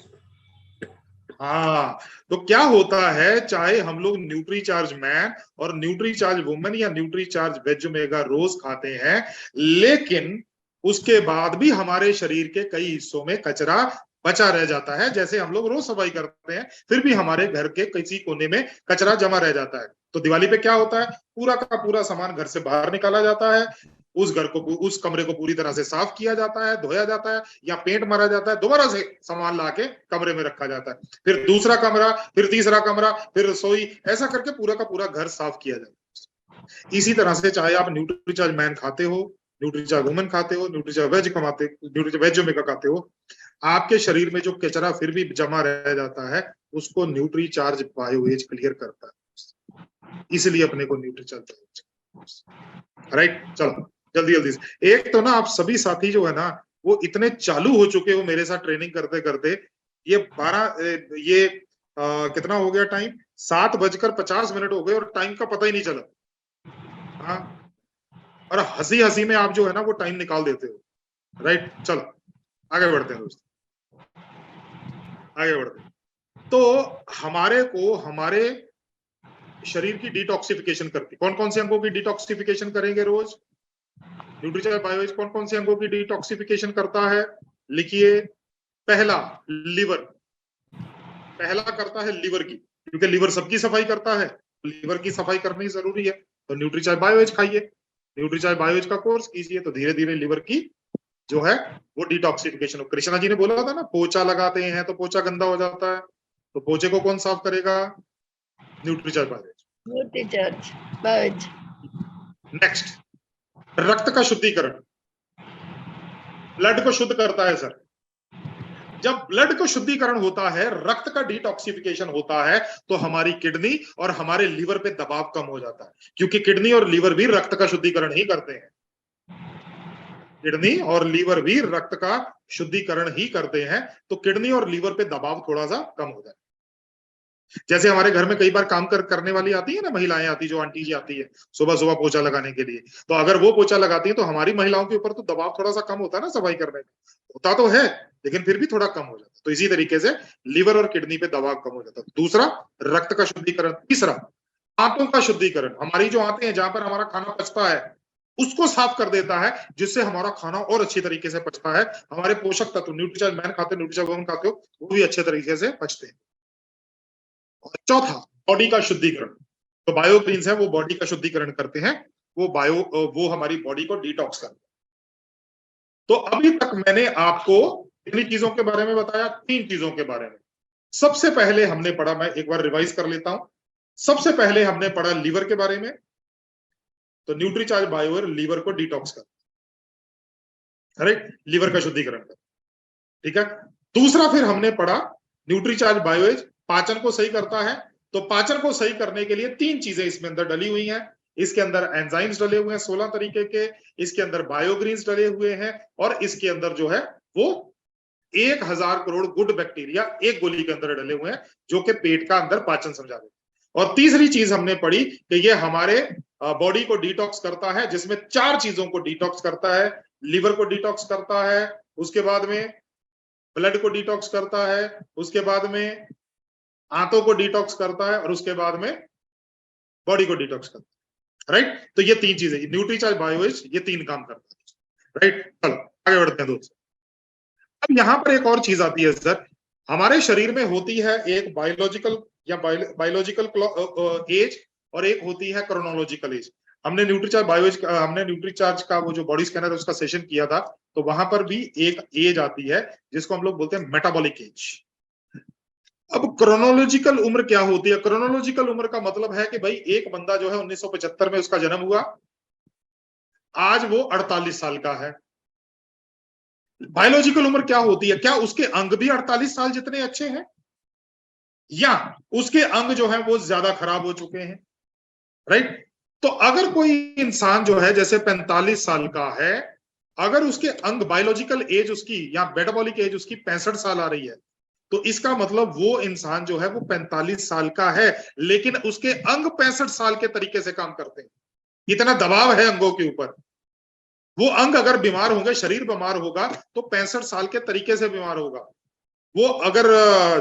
हाँ, तो क्या होता है, चाहे हम लोग न्यूट्रीचार्ज मैन और न्यूट्रीचार्ज वुमेन या न्यूट्रीचार्ज वेज ओमेगा रोज खाते हैं, लेकिन उसके बाद भी हमारे शरीर के कई हिस्सों में कचरा बचा रह जाता है। जैसे हम लोग रोज सफाई करते हैं, फिर भी हमारे घर के किसी कोने में कचरा जमा रह जाता है। तो दिवाली पे क्या होता है, पूरा का पूरा सामान घर से बाहर निकाला जाता है, उस कमरे को पूरी तरह से साफ किया जाता है, धोया जाता है, या पेंट मारा जाता है, दोबारा से सामान लाके कमरे में रखा जाता है, फिर दूसरा कमरा, फिर तीसरा कमरा, फिर रसोई, ऐसा करके पूरा का पूरा घर साफ किया जाता है। इसी तरह से चाहे आप न्यूट्रीचार्ज मैन खाते हो, न्यूट्रीचार्ज वुमेन खाते हो, न्यूट्रीचार्ज वेज ओमेगा खाते हो, आपके शरीर में जो कचरा फिर भी जमा रह जाता है उसको न्यूट्रीचार्ज बायोएज क्लियर करता है। इसलिए अपने को न्यूट्रीचार्ज, राइट। चलो जल्दी से, एक तो ना आप सभी साथी जो है ना वो इतने चालू हो चुके हो मेरे साथ ट्रेनिंग करते करते, कितना हो गया टाइम, 7:50 हो गए और टाइम का पता ही नहीं चला। हाँ, और हंसी में आप जो है ना वो टाइम निकाल देते हो, राइट। चलो आगे बढ़ते हैं दोस्तों, आगे बढ़ते हैं। तो हमारे शरीर की डिटॉक्सिफिकेशन करती है। कौन कौन से अंगों की डिटॉक्सिफिकेशन करेंगे रोज? न्यूट्रीचार्ज बायोएज कौन कौन से अंगों की डिटॉक्सिफिकेशन करता है? लिखिए, पहला लिवर, पहला करता है लिवर की, क्योंकि लिवर सबकी सफाई करता है, लिवर की सफाई करनी जरूरी है। तो न्यूट्रीचार्ज बायोएज खाइए, न्यूट्रीचार्ज बायोएज का कोर्स कीजिए, तो धीरे धीरे लिवर की जो है वो डिटॉक्सिफिकेशन। कृष्णा जी ने बोला था ना, पोछा लगाते हैं तो पोछा गंदा हो जाता है, तो पोछे को कौन साफ करेगा? न्यूट्रीचार्ज बायोएज। न्यूट्रीचार्ज बायोएज। नेक्स्ट, रक्त का शुद्धिकरण, ब्लड को शुद्ध करता है सर। जब ब्लड को शुद्धिकरण होता है, रक्त का डिटॉक्सिफिकेशन होता है, तो हमारी किडनी और हमारे लीवर पे दबाव कम हो जाता है, क्योंकि किडनी और लीवर भी रक्त का शुद्धिकरण ही करते हैं। किडनी और लीवर भी रक्त का शुद्धिकरण ही करते हैं, तो किडनी और लीवर पे दबाव थोड़ा सा कम हो जाता है। जैसे हमारे घर में कई बार काम करने वाली आती है ना, महिलाएं आती, जो आंटी जी आती है सुबह सुबह पोछा लगाने के लिए, तो अगर वो पोछा लगाती है तो हमारी महिलाओं के ऊपर तो दबाव थोड़ा सा कम होता है ना सफाई करने में, होता तो है लेकिन फिर भी थोड़ा कम हो जाता है। तो इसी तरीके से लीवर और किडनी पे दबाव कम हो जाता है। दूसरा, रक्त का शुद्धिकरण। तीसरा, आंतों का शुद्धिकरण। हमारी जो आंतें हैं, जहां पर हमारा खाना पचता है, उसको साफ कर देता है, जिससे हमारा खाना और अच्छी तरीके से पचता है। हमारे पोषक तत्व, न्यूट्रीचार्ज मैन खाते हो, न्यूट्रीचार्ज वुमेन खाते हो, वो भी अच्छे तरीके से पचते हैं। और चौथा, बॉडी का शुद्धिकरण। तो बायोग्रीन्स है, वो बॉडी का शुद्धिकरण करते हैं, वो हमारी बॉडी को डिटॉक्स करते हैं। तो अभी तक मैंने आपको कितनी चीजों के बारे में बताया? 3 चीजों के बारे में। सबसे पहले हमने पढ़ा, मैं एक बार रिवाइज कर लेता हूं। सबसे पहले हमने पढ़ा लीवर के बारे में, तो न्यूट्रीचार्ज बायोएज लीवर को डिटॉक्स करता है, राइट, लीवर का शुद्धिकरण करता है, ठीक है। दूसरा फिर हमने पढ़ा न्यूट्रीचार्ज बायोएज पाचन को सही करता है। तो पाचन को सही करने के लिए 3 चीजें इसमें अंदर डली हुई हैं। इसके अंदर एंजाइम्स डले हुए हैं 16 तरीके के, इसके अंदर बायोग्रीन्स डले हुए हैं, और इसके अंदर जो है वो 1000 करोड़ गुड बैक्टीरिया एक गोली के अंदर डले हुए हैं, जो कि पेट का अंदर पाचन समझा देते हैं। और तीसरी चीज हमने पढ़ी कि ये हमारे बॉडी को डिटॉक्स करता है, जिसमें 4 चीजों को डिटॉक्स करता है। लिवर को डिटॉक्स करता है, उसके बाद में ब्लड को डिटॉक्स करता है, उसके बाद में आंतों को डिटॉक्स करता है, और उसके बाद में बॉडी को डिटॉक्स करता है, राइट। तो ये 3 चीजें, न्यूट्रीचार्ज बायोएज ये 3 काम करता है, राइट। चलो आगे बढ़ते हैं दोस्तों। अब यहां पर एक और चीज आती है सर, हमारे शरीर में होती है एक बायोलॉजिकल या बायोलॉजिकल एज, और एक होती है क्रोनोलॉजिकल एज। हमने न्यूट्रीचार्ज का वो जो बॉडी स्कैनर उसका सेशन किया था, तो वहां पर भी एक एज आती है जिसको हम लोग बोलते हैं मेटाबॉलिक एज। अब क्रोनोलॉजिकल उम्र क्या होती है? क्रोनोलॉजिकल उम्र का मतलब है कि भाई एक बंदा जो है 1975 में उसका जन्म हुआ, आज वो 48 साल का है। बायोलॉजिकल उम्र क्या होती है? क्या उसके अंग भी 48 साल जितने अच्छे हैं, या उसके अंग जो है वो ज्यादा खराब हो चुके हैं, राइट। तो अगर कोई इंसान जो है जैसे 45 साल का है, अगर उसके अंग बायोलॉजिकल एज उसकी या मेटाबॉलिक एज उसकी 65 साल आ रही है, तो इसका मतलब वो इंसान जो है वो 45 साल का है, लेकिन उसके अंग 65 साल के तरीके से काम करते हैं। इतना दबाव है अंगों के ऊपर। वो अंग अगर बीमार होंगे, शरीर बीमार होगा, तो 65 साल के तरीके से बीमार होगा। वो अगर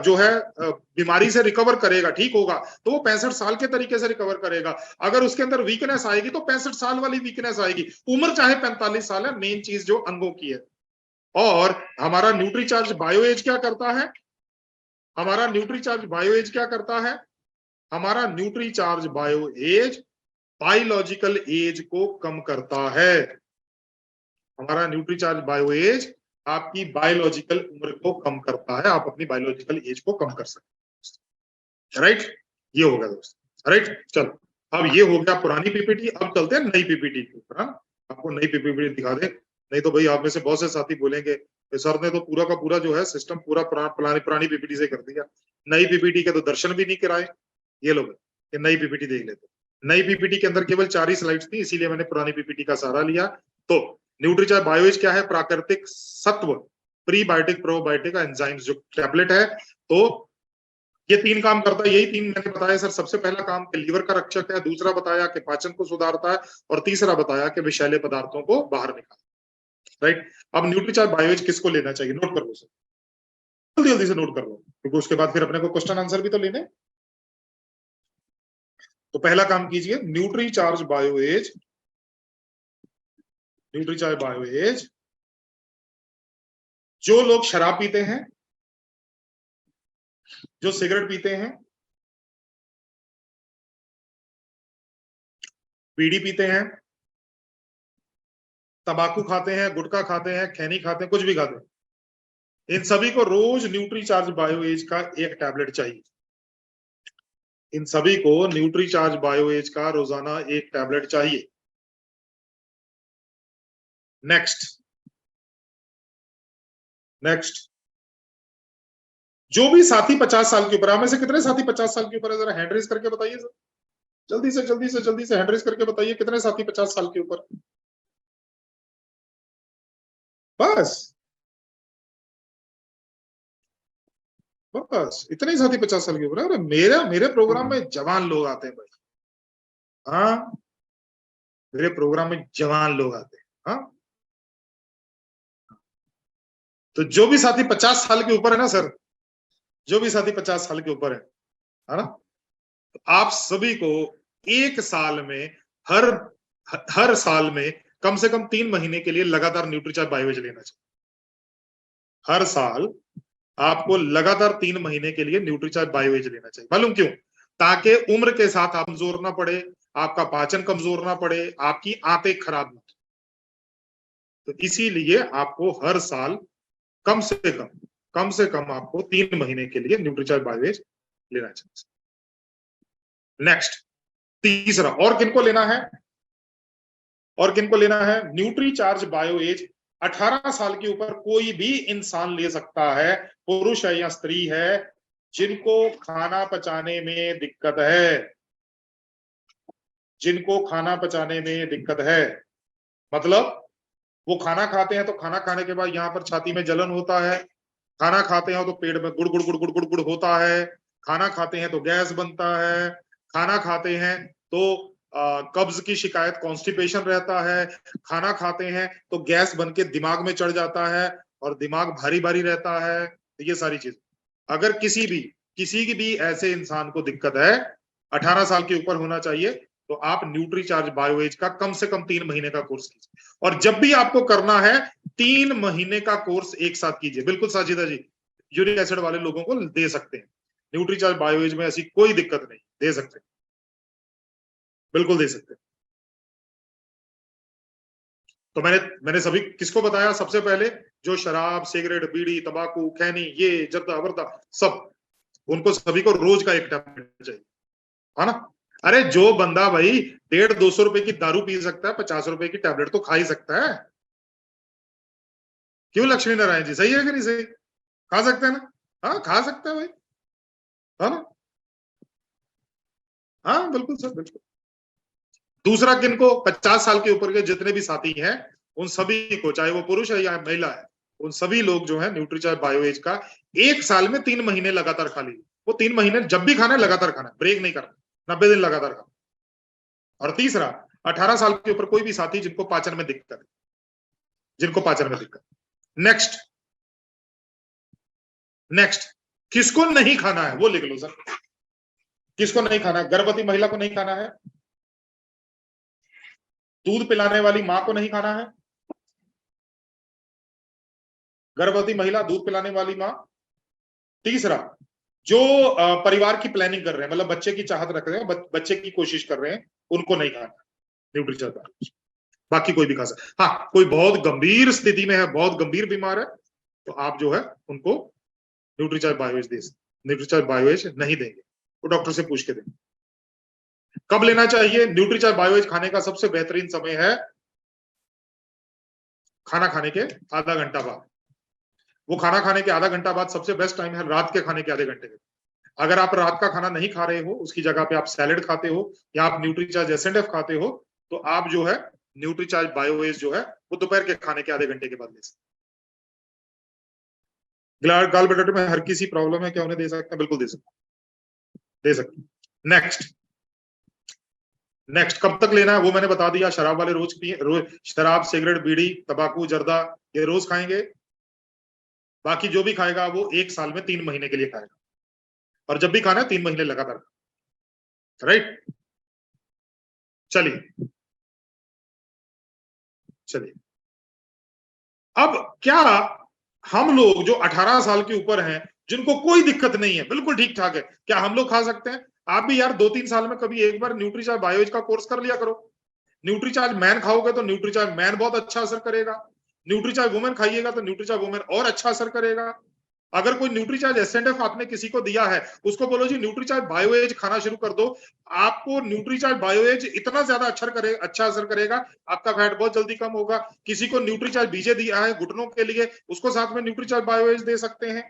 जो है बीमारी से रिकवर करेगा, ठीक होगा, तो वो 65 साल के तरीके से रिकवर करेगा। अगर उसके अंदर वीकनेस आएगी तो 65 साल वाली वीकनेस आएगी। उम्र चाहे 45 साल है, मेन चीज जो अंगों की है। और हमारा न्यूट्रीचार्ज बायोएज क्या करता है? हमारा न्यूट्रीचार्ज बायोएज क्या करता है? हमारा न्यूट्रीचार्ज बायोएज बायोलॉजिकल एज को कम करता है। हमारा न्यूट्रीचार्ज बायोएज आपकी बायोलॉजिकल उम्र को कम करता है। आप अपनी बायोलॉजिकल एज को कम कर सकते हैं, राइट। ये हो गया दोस्तों, राइट। चलो अब ये हो गया पुरानी पीपीटी। अब चलते हैं नई पीपीटी के ऊपर। आपको नई पीपीटी दिखा दे, नहीं तो भाई आप में से बहुत से साथी बोलेंगे सर ने तो पूरा का पूरा जो है सिस्टम पूरा पुरानी पीपीटी से कर दिया, नई पीपीटी के तो दर्शन भी नहीं कराए। ये लोग ये नई पीपीटी देख लेते। नई पीपीटी के अंदर केवल 4 ही स्लाइड्स थी, इसीलिए मैंने पुरानी पीपीटी का सहारा लिया। तो न्यूट्रीचार्ज बायोएज क्या है? प्राकृतिक सत्व, प्रीबायोटिक, प्रोबायोटिक एंजाइम्स जो टैबलेट है। तो ये 3 काम करता है, यही 3 मैंने बताया सर। सबसे पहला काम कि लीवर का रक्षक है, दूसरा बताया कि पाचन को सुधारता है, और तीसरा बताया कि विषैले पदार्थों को बाहर निकालता है, राइट। अब न्यूट्रीचार्ज बायोएज किसको लेना चाहिए? नोट कर लो सर, जल्दी जल्दी से नोट कर लो, क्योंकि उसके बाद फिर अपने को क्वेश्चन आंसर भी तो लेने। तो पहला काम कीजिए, Nutri Charge Bio Age, Nutri Charge Bio Age, जो लोग शराब पीते हैं, जो सिगरेट पीते हैं, बीड़ी पीते हैं, तंबाकू खाते हैं, गुटखा खाते हैं, खैनी खाते हैं, कुछ भी खाते हैं, इन सभी को रोज न्यूट्री चार्ज बायो एज का एक टैबलेट चाहिए। इन सभी को न्यूट्री चार्ज बायो एज का रोजाना एक टैबलेट चाहिए। नेक्स्ट, जो भी साथी 50 साल के ऊपर, हमें से कितने साथी 50 साल के ऊपर है, जरा हैंड रेज करके बताइए सर, जल्दी से हैंड रेज करके बताइए कितने साथी 50 साल के ऊपर। बस इतने ही साथी 50 साल के ऊपर है। अरे मेरे प्रोग्राम में जवान लोग आते हैं भाई, हाँ, मेरे प्रोग्राम में जवान लोग आते हैं, हाँ। तो जो भी साथी 50 साल के ऊपर है ना सर, जो भी साथी 50 साल के ऊपर है ना, तो आप सभी को एक साल में हर साल में कम से कम 3 महीने के लिए लगातार न्यूट्रीचार्ज बायोएज लेना चाहिए। हर साल आपको लगातार 3 महीने के लिए न्यूट्रीचार्ज बायोएज लेना चाहिए। मालूम क्यों? ताकि उम्र के साथ आप कमजोर ना पड़े, आपका पाचन कमजोर ना पड़े, आपकी आंतें खराब ना। तो इसीलिए आपको हर साल कम से कम आपको 3 महीने के लिए न्यूट्रीचार्ज बायोएज लेना चाहिए। नेक्स्ट, तीसरा, और किनको लेना है? न्यूट्रीचार्ज बायोएज 18 साल के ऊपर कोई भी इंसान ले सकता है, पुरुष है या स्त्री है, जिनको खाना पचाने में दिक्कत है, मतलब वो खाना खाते हैं तो खाना खाने के बाद यहाँ पर छाती में जलन होता है, खाना खाते हैं तो पेट में गुड़ गुड़ गुड़ गुड़ गुड़ गुड़ होता है, खाना खाते हैं तो गैस बनता है, खाना खाते हैं तो कब्ज की शिकायत, कॉन्स्टिपेशन रहता है, खाना खाते हैं तो गैस बन के दिमाग में चढ़ जाता है और दिमाग भारी भारी रहता है। ये सारी चीज, अगर किसी की भी ऐसे इंसान को दिक्कत है, 18 साल के ऊपर होना चाहिए, तो आप न्यूट्रीचार्ज बायोएज का कम से कम 3 महीने का कोर्स कीजिए। और जब भी आपको करना है 3 महीने का कोर्स एक साथ कीजिए। बिल्कुल साजिदा जी, यूरिक एसिड वाले लोगों को दे सकते हैं न्यूट्रीचार्ज बायोएज में, ऐसी कोई दिक्कत नहीं, दे सकते हैं, बिल्कुल दे सकते हैं। तो मैंने सभी किसको बताया? सबसे पहले जो शराब, सिगरेट, बीड़ी, तंबाकू, खैनी, ये जर्दा वर्दा सब, उनको सभी को रोज का एक टैबलेट चाहिए, है ना। अरे जो बंदा भाई 150-200 रुपए की दारू पी सकता है, 50 रुपए की टैबलेट तो खा ही सकता है। क्यों लक्ष्मी नारायण जी, सही है कि नहीं सही? खा सकते हैं ना? हाँ, खा सकते हैं भाई, है ना। हाँ बिल्कुल सर, बिल्कुल। दूसरा, किनको 50 साल के ऊपर के जितने भी साथी हैं, उन सभी को, चाहे वो पुरुष है या महिला है, उन सभी लोग जो है न्यूट्रीचार्ज बायोएज का एक साल में 3 महीने लगातार खा लीजिए। वो 3 महीने जब भी खाना है लगातार खाना, ब्रेक नहीं करना, 90 दिन लगातार खाना। और तीसरा, 18 साल के ऊपर कोई भी साथी जिनको पाचन में दिक्कत है। नेक्स्ट, किसको नहीं खाना है वो लिख लो सर। किसको नहीं खाना है? गर्भवती महिला को नहीं खाना है, दूध पिलाने वाली मां को नहीं खाना है, गर्भवती महिला, दूध पिलाने वाली मां। तीसरा, जो परिवार की प्लानिंग कर रहे हैं, मतलब बच्चे की चाहत रख रहे हैं, बच्चे की कोशिश कर रहे हैं, उनको नहीं खाना न्यूट्रीचार्ज बायोएज। बाकी कोई भी खा सकता। हाँ, कोई बहुत गंभीर स्थिति में है, बहुत गंभीर बीमार है, तो आप जो है उनको न्यूट्रीचार्ज बायोएज नहीं देंगे, वो डॉक्टर से पूछ के देंगे। कब लेना चाहिए? न्यूट्रीचार्ज बायोएज खाने का सबसे बेहतरीन समय है खाना खाने के आधा घंटा बाद। वो खाना खाने के आधा घंटा बाद सबसे बेस्ट टाइम है रात के खाने के आधे घंटे के। अगर आप रात का खाना नहीं खा रहे हो, उसकी जगह पे आप सैलेड खाते हो या आप न्यूट्रीचार्ज एसएनएफ खाते हो, तो आप जो है न्यूट्रीचार्ज बायोएज जो है वो दोपहर के खाने के आधे घंटे के बाद ले सकते। गाल ब्लैडर में हर किसी प्रॉब्लम है क्या उन्हें दे सकते हैं? बिल्कुल दे सकते। नेक्स्ट, कब तक लेना है वो मैंने बता दिया। शराब वाले रोज शराब, सिगरेट, बीड़ी, तंबाकू, जर्दा ये रोज खाएंगे। बाकी जो भी खाएगा वो एक साल में 3 महीने के लिए खाएगा, और जब भी खाना है 3 महीने लगातार, राइट। चलिए चलिए, अब क्या हम लोग जो 18 साल के ऊपर हैं, जिनको कोई दिक्कत नहीं है, बिल्कुल ठीक ठाक है, क्या हम लोग खा सकते हैं? आप भी यार 2-3 साल में कभी एक बार न्यूट्रीचार्ज बायोएज का कोर्स कर लिया करो। न्यूट्रीचार्ज मैन खाओगे तो न्यूट्रीचार्ज मैन बहुत अच्छा असर करेगा, न्यूट्रीचार्ज वुमेन खाइएगा तो न्यूट्रीचार्ज वुमेन और अच्छा असर करेगा। अगर कोई न्यूट्रीचार्ज एसएनएफ आपने किसी को दिया है, उसको बोलो जी न्यूट्रीचार्ज बायोएज खाना शुरू कर दो, आपको न्यूट्रीचार्ज बायोएज इतना ज्यादा अच्छा असर करेगा, आपका फैट बहुत जल्दी कम होगा। किसी को न्यूट्रीचार्ज बीजे दिया है घुटनों के लिए, उसको साथ में न्यूट्रीचार्ज बायोएज दे सकते हैं।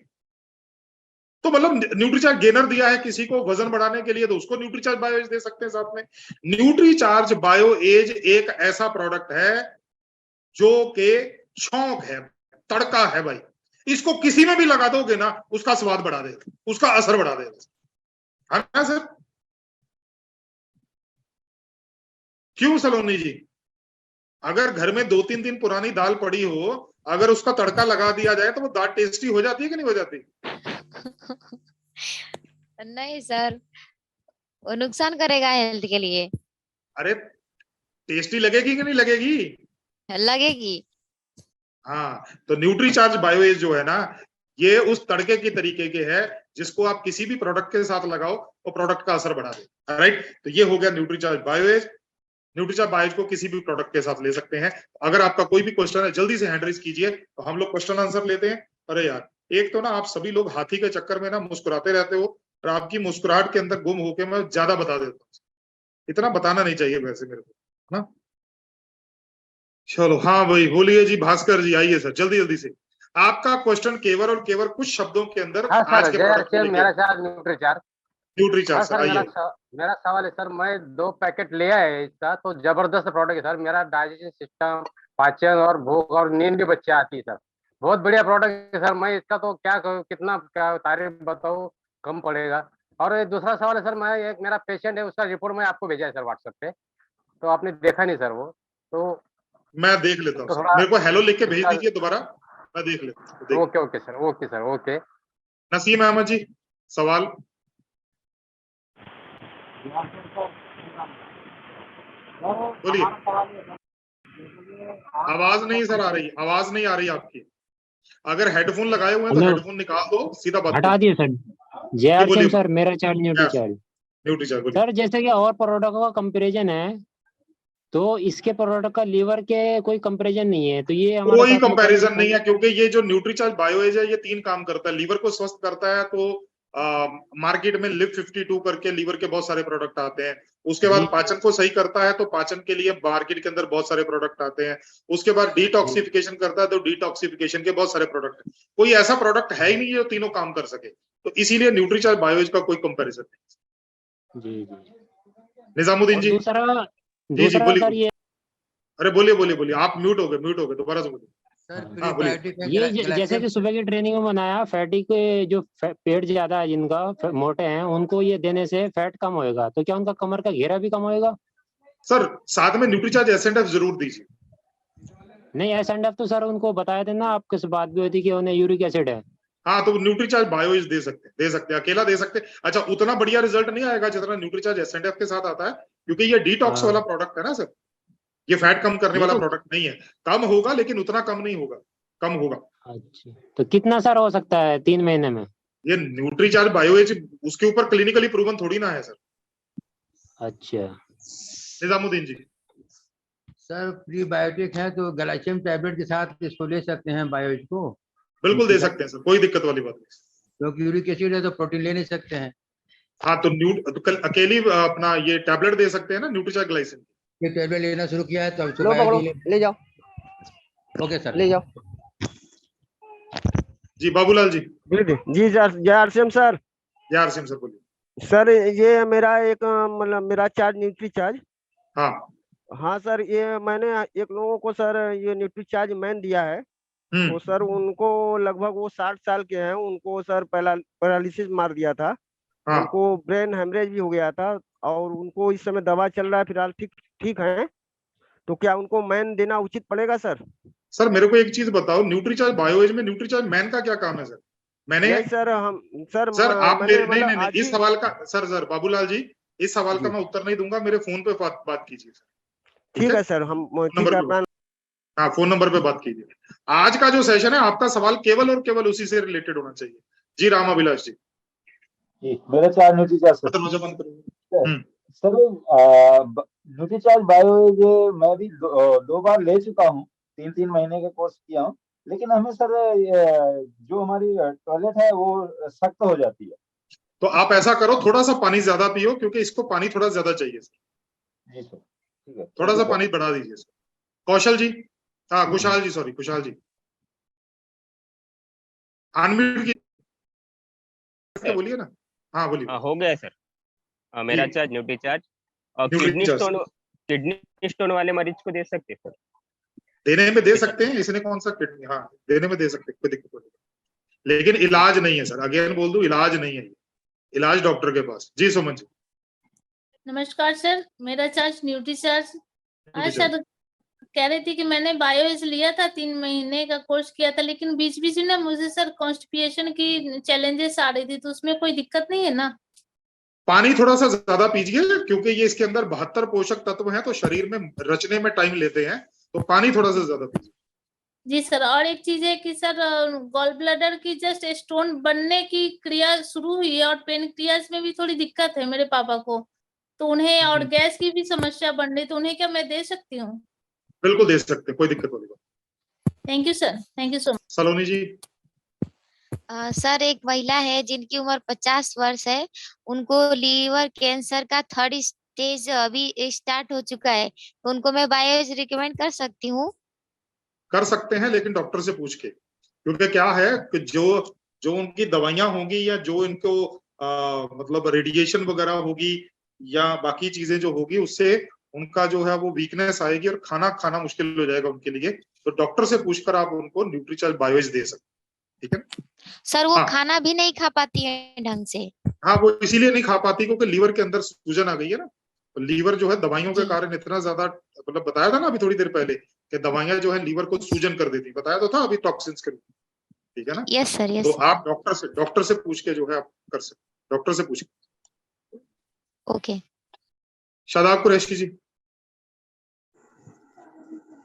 तो मतलब न्यूट्रीचार्ज गेनर दिया है किसी को वजन बढ़ाने के लिए, तो उसको न्यूट्रीचार्ज बायोएज दे सकते हैं साथ में। न्यूट्रीचार्ज बायोएज एक ऐसा प्रोडक्ट है जो के छौंक है, तड़का है भाई, इसको किसी में भी लगा दोगे ना, उसका स्वाद बढ़ा देगा, उसका असर बढ़ा देगा, है ना सर? क्यों सलोनी जी? अगर घर में 2-3 दिन पुरानी दाल पड़ी हो, अगर उसका तड़का लगा दिया जाए तो वो दाल टेस्टी हो जाती है कि नहीं हो जाती? नहीं सर, वो नुकसान करेगा हेल्थ के लिए। अरे टेस्टी लगेगी कि नहीं लगेगी? लगेगी। हाँ, तो न्यूट्रीचार्ज बायोएज जो है ना, ये उस तड़के की तरीके के है जिसको आप किसी भी प्रोडक्ट के साथ लगाओ वो प्रोडक्ट का असर बढ़ा दे। राइट, तो ये हो गया न्यूट्रीचार्ज बायोएज। न्यूट्रीचार्ज बायोएज को किसी भी प्रोडक्ट के साथ ले सकते हैं। अगर आपका कोई भी क्वेश्चन है जल्दी से हैंड रेज कीजिए, तो हम लोग क्वेश्चन आंसर लेते हैं। अरे यार, एक तो ना आप सभी लोग हाथी के चक्कर में ना मुस्कुराते रहते हो, और आपकी मुस्कुराहट के अंदर गुम होके मैं ज्यादा बता देता हूँ। इतना बताना नहीं चाहिए वैसे मेरे को, ना? चलो हाँ भाई, बोलिए जी भास्कर जी, आइए सर जल्दी जल्दी से। आपका क्वेश्चन केवल और केवल कुछ शब्दों के अंदर हाँ आज सर, के जय प्रोडक्ट को श्री मेरा लेके। Charge Nutricharge. न्यूट्रीचार्ज हाँ सर, सर, आइए। मेरा सवाल है सर, मैं 2 पैकेट लिया है इसका, तो जबरदस्त प्रोडक्ट है सर। मेरा डाइजेशन सिस्टम, पाचन और भूख और नींद भी बच्चे आती है सर। बहुत बढ़िया प्रोडक्ट है सर। मैं इसका तो क्या कहूँ, कितना क्या तारीफ बताऊँ, कम पड़ेगा। और ये दूसरा सवाल है सर, मैं एक मेरा पेशेंट है, उसका रिपोर्ट मैं आपको भेजा है सर व्हाट्सएप पे, तो आपने देखा नहीं सर वो, तो मैं देख लेता हूँ तो सर, थोड़ा मेरे को हेलो लिख के भेज दीजिए दोबारा, मैं देख लेता हूँ। Okay okay sir, okay sir, okay. Naseem Ahmed ji, सवाल। बोलिए। आवाज नहीं सर आ रही, आवाज नहीं आ रही आपकी। अगर हेडफोन लगाए हुए हैं तो हेडफोन निकाल दो, सीधा बात हटा दिए सर। जय आरसीएम सर, मेरा चार्ज न्यूट्रीचार्ज। न्यूट्रीचार्ज बोलिए सर, जैसे कि और प्रोडक्ट का कंपैरिजन है, तो इसके प्रोडक्ट का लीवर के कोई कंपैरिजन नहीं है, तो ये हमारे कोई साथ कंपैरिजन नहीं है, क्योंकि ये जो न्यूट्रीचार्ज बायोएज है ये 3 काम करता है। लीवर को स्वस्थ करता है, तो मार्केट में लिव 52 करके लीवर के बहुत सारे प्रोडक्ट आते हैं। उसके बाद पाचन को सही करता है, तो पाचन के लिए मार्केट के अंदर बहुत सारे प्रोडक्ट आते हैं। उसके बाद डिटॉक्सिफिकेशन करता है, तो डिटॉक्सिफिकेशन के बहुत सारे प्रोडक्ट हैं। कोई ऐसा प्रोडक्ट है ही नहीं जो तीनों काम कर सके, तो इसीलिए न्यूट्रीचार्ज बायोएज का कोई कंपैरिजन नहीं। जी जी। निजामुद्दीन जी। दूसरा जी सर बोलिए। ये, अरे बोलिए बोलिए बोलिए, आप म्यूट हो गए दोबारा से बोलिए। हाँ बोलिए। ये जैसे कि सुबह की ट्रेनिंग में बनाया, फैटी के जो पेट ज्यादा है, जिनका मोटे हैं, उनको ये देने से फैट कम होएगा, तो क्या उनका कमर का घेरा भी कम होएगा? सर साथ में न्यूट्रीचार्ज एसएनएफ जरूर दीजिए। नहीं, एसएनएफ तो सर उनको बताया थे ना, आपके से बात भी हुई थी कि उन्हें यूरिक एसिड है। हाँ, तो न्यूट्रीचार्ज बायोएज दे सकते हैं, अकेला दे सकते हैं। अच्छा, उतना बढ़िया रिजल्ट नहीं आएगा जितना न्यूट्रीचार्ज एसएनएफ के साथ आता है, क्योंकि ये डिटॉक्स वाला प्रोडक्ट है ना सर, ये फैट कम करने वाला प्रोडक्ट नहीं है। कम होगा लेकिन उतना कम नहीं होगा, कम होगा। अच्छा, तो कितना सर हो सकता है 3 महीने में? ये न्यूट्रीचार्ज बायोएज उसके ऊपर क्लिनिकली प्रूवन थोड़ी ना है सर। अच्छा। निजामुद्दीन जी। सर प्रीबायोटिक है तो ग्लाइसियम टैबलेट के साथ इसको ले सकते हैं बायोएज को? बिल्कुल दे सकते हैं सर, कोई दिक्कत वाली बात नहीं। क्योंकि यूरिक एसिड है तो प्रोटीन ले नहीं सकते हैं। हाँ, तो कल अकेली अपना ये टैबलेट दे सकते हैं ना न्यूट्रीचार्ज ग्लाइसिन। ये टैबलेट लेना शुरू किया है तो ले जाओ। ओके सर, ले जाओ जी। बाबूलाल जी। जी सर, जय आरसीएम सर। जय आरसीएम सर, बोलिए। सर ये मेरा एक मतलब मेरा चार्ज न्यूट्रीचार्ज। हाँ सर, ये मैंने एक लोगों को सर ये न्यूट्रीचार्ज मैन दिया है, तो सर उनको लगभग वो 60 साल के हैं, उनको सर पैरालिसिस मार दिया था। उनको ब्रेन हेमरेज भी हो गया था, और उनको इस समय दवा चल रहा है, फिलहाल ठीक है। तो क्या उनको मैन देना उचित पड़ेगा सर? सर मेरे को एक चीज बताओ, न्यूट्रीचार्ज बायोएज में न्यूट्रीचार्ज मैन का क्या काम है सर? मैंने नहीं सर, हम सर आप नहीं इस सवाल का सर बाबूलाल जी, इस सवाल का मैं उत्तर नहीं दूंगा, मेरे फोन पे बात कीजिए सर। ठीक है सर, हम नंबर पे अपना हाँ फोन नंबर पे बात कीजिए। आज का जो सेशन है आपका सवाल केवल और केवल उसी से रिलेटेड होना चाहिए। जी राम अभिलाष जी। मेरा 4 न्यूट्रीचार्ज सर। दरवाजा बंद करो। सर न्यूट्रीचार्ज बायोएज मैं भी दो बार ले चुका हूँ, 3-3 महीने का कोर्स किया हूँ, लेकिन हमें सर जो हमारी टॉयलेट है वो सख्त हो जाती है। तो आप ऐसा करो, थोड़ा सा पानी ज्यादा पियो, क्योंकि इसको पानी थोड़ा ज्यादा चाहिए सर। जी सर, ठीक है, थोड़ा सा पानी बढ़ा दीजिए सर। कौशल जी, हाँ कुशाल जी, सॉरी कुशाल जी, अनम्यूट की बोलिए ना। हाँ बोलिए। हो गया सर, मेरा चार्ज न्यूट्रीचार्ज और किडनी स्टोन वाले मरीज को दे सकते सर? देने में दे सकते हैं, इसने कौन सा किडनी, हाँ देने में दे सकते हैं, कोई दिक्कत नहीं, लेकिन इलाज नहीं है सर। अगेन बोल दूं, इलाज नहीं है, इलाज डॉक्टर के पास। जी सुमन जी। नमस्कार सर, मेरा चार्ज न्यूट्रीचार्ज। सर कह रही थी कि मैंने बायोएज लिया था, 3 महीने का कोर्स किया था, लेकिन बीच बीच में ना मुझे सर कॉन्स्टिपेशन की चैलेंजेस आ रही थी, तो उसमें कोई दिक्कत नहीं है ना? पानी थोड़ा सा ज्यादा पीजिए, क्योंकि ये इसके अंदर 72 पोषक तत्व हैं, तो शरीर में रचने में टाइम लेते हैं, तो पानी थोड़ा सा ज्यादा पीजिए। जी सर, और एक चीज है कि सर गॉल ब्लैडर की जस्ट स्टोन बनने की क्रिया शुरू हुई है, और पेनक्रियास में भी थोड़ी दिक्कत है मेरे पापा को, तो उन्हें, और गैस की भी समस्या बढ़ रही, तो उन्हें क्या मैं दे सकती हूँ? बिल्कुल दे सकते हैं, कोई दिक्कत वाली बात। Thank you sir, thank you so much. Saloni ji. Sir एक महिला है जिनकी उम्र 50 वर्ष है, उनको लीवर कैंसर का 3rd स्टेज अभी स्टार्ट हो चुका है, तो उनको मैं बायोएज रिकमेंड कर सकती हूँ? कर सकते हैं, लेकिन डॉक्टर से पूछ के, क्योंकि क्या है कि जो उनकी दवाइयां होंगी, या जो इनको मतलब रेडिएशन वगैरह होगी, या बाकी चीजें जो होगी, उससे उनका जो है वो वीकनेस आएगी और खाना खाना मुश्किल हो जाएगा उनके लिए। तो डॉक्टर से पूछकर आप उनको न्यूट्रीचार्ज बायोएज दे सकते हैं, ठीक है सर? वो खाना भी नहीं खा पाती है ढंग से। हाँ, वो इसीलिए नहीं खा पाती क्योंकि लीवर के अंदर सूजन आ गई है ना। तो लीवर जो है दवाइयों के कारण इतना ज्यादा, मतलब बताया था ना अभी थोड़ी देर पहले कि दवाइयां जो है लीवर को सूजन कर देती, बताया तो था अभी टॉक्सिन्स के, ठीक है ना? Yes sir, yes. तो आप डॉक्टर से पूछ के जो है आप कर सकते, डॉक्टर से पूछ के। ओके। शादाब कुरैशी जी।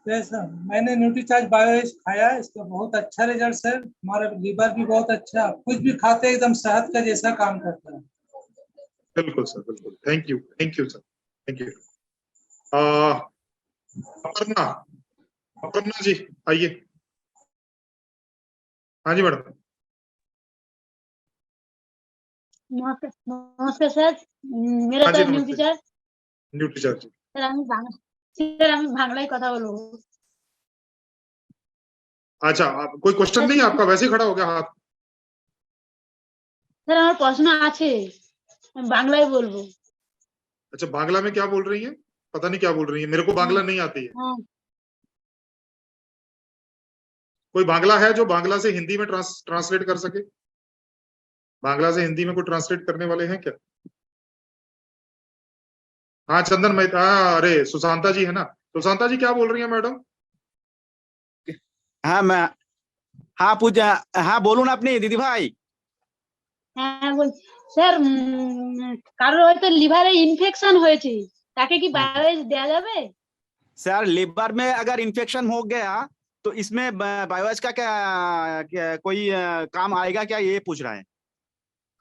सर मैंने न्यूट्रीचार्ज बायोएज खाया है, इसका बहुत अच्छा रिजल्ट है, हमारा लीवर भी बहुत अच्छा, कुछ भी खाते एकदम सेहत का जैसा काम करता है। बिल्कुल सर, बिल्कुल। Thank you sir, thank you. Aparna ji आइए। हाँ जी मैडम। नमस्कार सर, मेरा हाँ जी, तो न्यूट्रीचार्ज। স্যার আমি বাংলায় কথা বলবো। अच्छा, कोई क्वेश्चन नहीं है आपका? वैसे ही खड़ा हो गया हाथ। স্যার আমার প্রশ্ন আছে, আমি বাংলায় বলবো। अच्छा, बांग्ला में क्या बोल रही है? पता नहीं क्या बोल रही है, मेरे को बांग्ला नहीं आती है। कोई बांग्ला है जो बांग्ला से हिंदी में ट्रांसलेट कर सके? बांग्ला से हिंदी में कोई ट्रांसलेट करने वाले हैं क्या? हाँ चंदन मेहता, अरे सुशांता जी है ना? सुशांता जी क्या बोल रही है मैडम? हाँ मैं, हाँ पूजा, हाँ बोलून अपनी दीदी भाई। হ্যাঁ বলছি স্যার, কারোর হয়তো লিভারে ইনফেকশন হয়েছে, তাকে কি বায়োএজ দেয়া যাবে? सर लिवर में अगर इन्फेक्शन हो गया तो इसमें बायोएज का क्या कोई काम आएगा क्या, ये पूछ रहा है।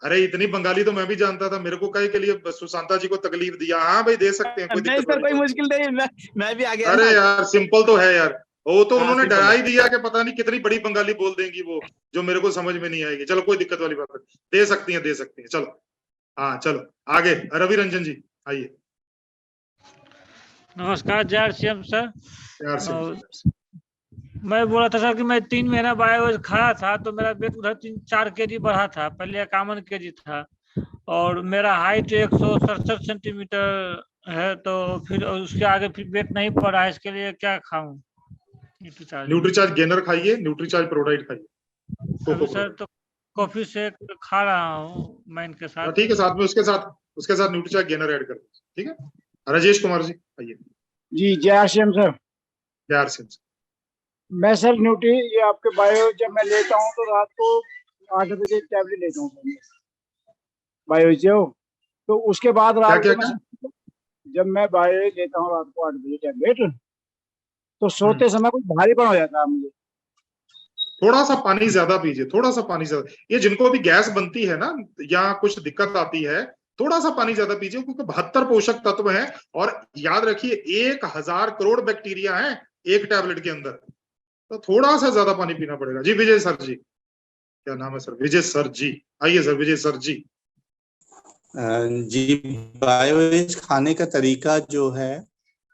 अरे इतनी बंगाली तो मैं भी जानता था, मेरे को कहे के लिए सुशांता जी को तकलीफ दिया। हाँ भाई दे सकते हैं, कोई नहीं सर कोई मुश्किल नहीं, मैं भी आ गया। अरे यार सिंपल तो है यार, वो तो उन्होंने डरा ही दिया कि पता नहीं कितनी बड़ी बंगाली बोल देंगी वो, जो मेरे को समझ में नहीं आएगी। चलो कोई दिक्कत वाली बात नहीं, दे सकती है। चलो हाँ चलो आगे। रवि रंजन जी आइए। नमस्कार जय सर। मैं बोला था सर कि मैं 3 महीना बायोएज खाया था, तो मेरा वेट उधर 3-4 kg बढ़ा था, पहले 51 kg था, और मेरा हाइट 167 सेंटीमीटर है, तो फिर उसके आगे फिर वेट नहीं बढ़ा है, इसके लिए क्या खाऊं? न्यूट्रीचार्ज गेनर खाइए, न्यूट्रीचार्ज प्रोडाइट खाइए। सर तो कॉफी से खा रहा हूँ मैं इनके साथ। ठीक है, साथ में उसके साथ न्यूट्रीचार्ज गेनर ऐड कर, ठीक है। राजेश कुमार जी आइए। जी जय आरसीएम सर। जय आरसीएम। मैं सर न्यूट्री ये आपके बायो जब मैं लेता हूँ तो रात को 8 बजे टैबलेट लेता हूँ बायो जो, तो उसके बाद क्या रात क्या को क्या मैं जब मैं बायोएज लेता हूँ रात को 8 बजे टैबलेट, तो सोते समय कुछ भारीपन हो जाता है मुझे। थोड़ा सा पानी ज्यादा पीजिए, थोड़ा सा पानी ज्यादा। ये जिनको भी गैस बनती है ना या कुछ दिक्कत आती है, थोड़ा सा पानी ज्यादा पीजिए, क्योंकि 72 पोषक तत्व हैं और याद रखिए 1000 करोड़ बैक्टीरिया हैं एक टैबलेट के अंदर, तो थोड़ा सा ज्यादा पानी पीना पड़ेगा। जी विजय सर जी, क्या नाम है सर? विजय सर जी, आइए सर विजय सर जी। जी, बायोएज खाने का तरीका जो है,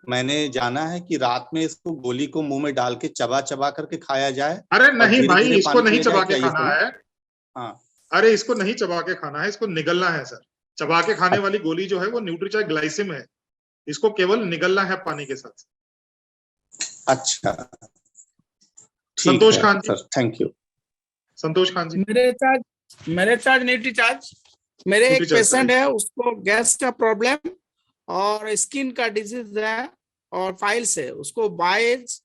मैंने जाना है कि रात में इसको गोली को मुंह में डाल के चबा चबा करके खाया जाए। अरे नहीं धीरे भाई, धीरे इसको पानी नहीं पिया जाए, चबा क्या के ये खाना सही? है। हाँ, अरे इसको नहीं चबा के खाना है, इसको निगलना है सर। चबा के खाने वाली गोली जो है वो न्यूट्रीचार्ज ग्लाइसिम है, इसको केवल निगलना है पानी के साथ। अच्छा, ठीक संतोष है खान जी, सर, थैंक यू। संतोष खान जी। मेरे चार्ज न्यूट्रीचार्ज, मेरे एक पेशेंट है, उसको गैस का प्रॉब्लम और स्किन का डिजीज है और फाइल्स है, उसको बायोएज,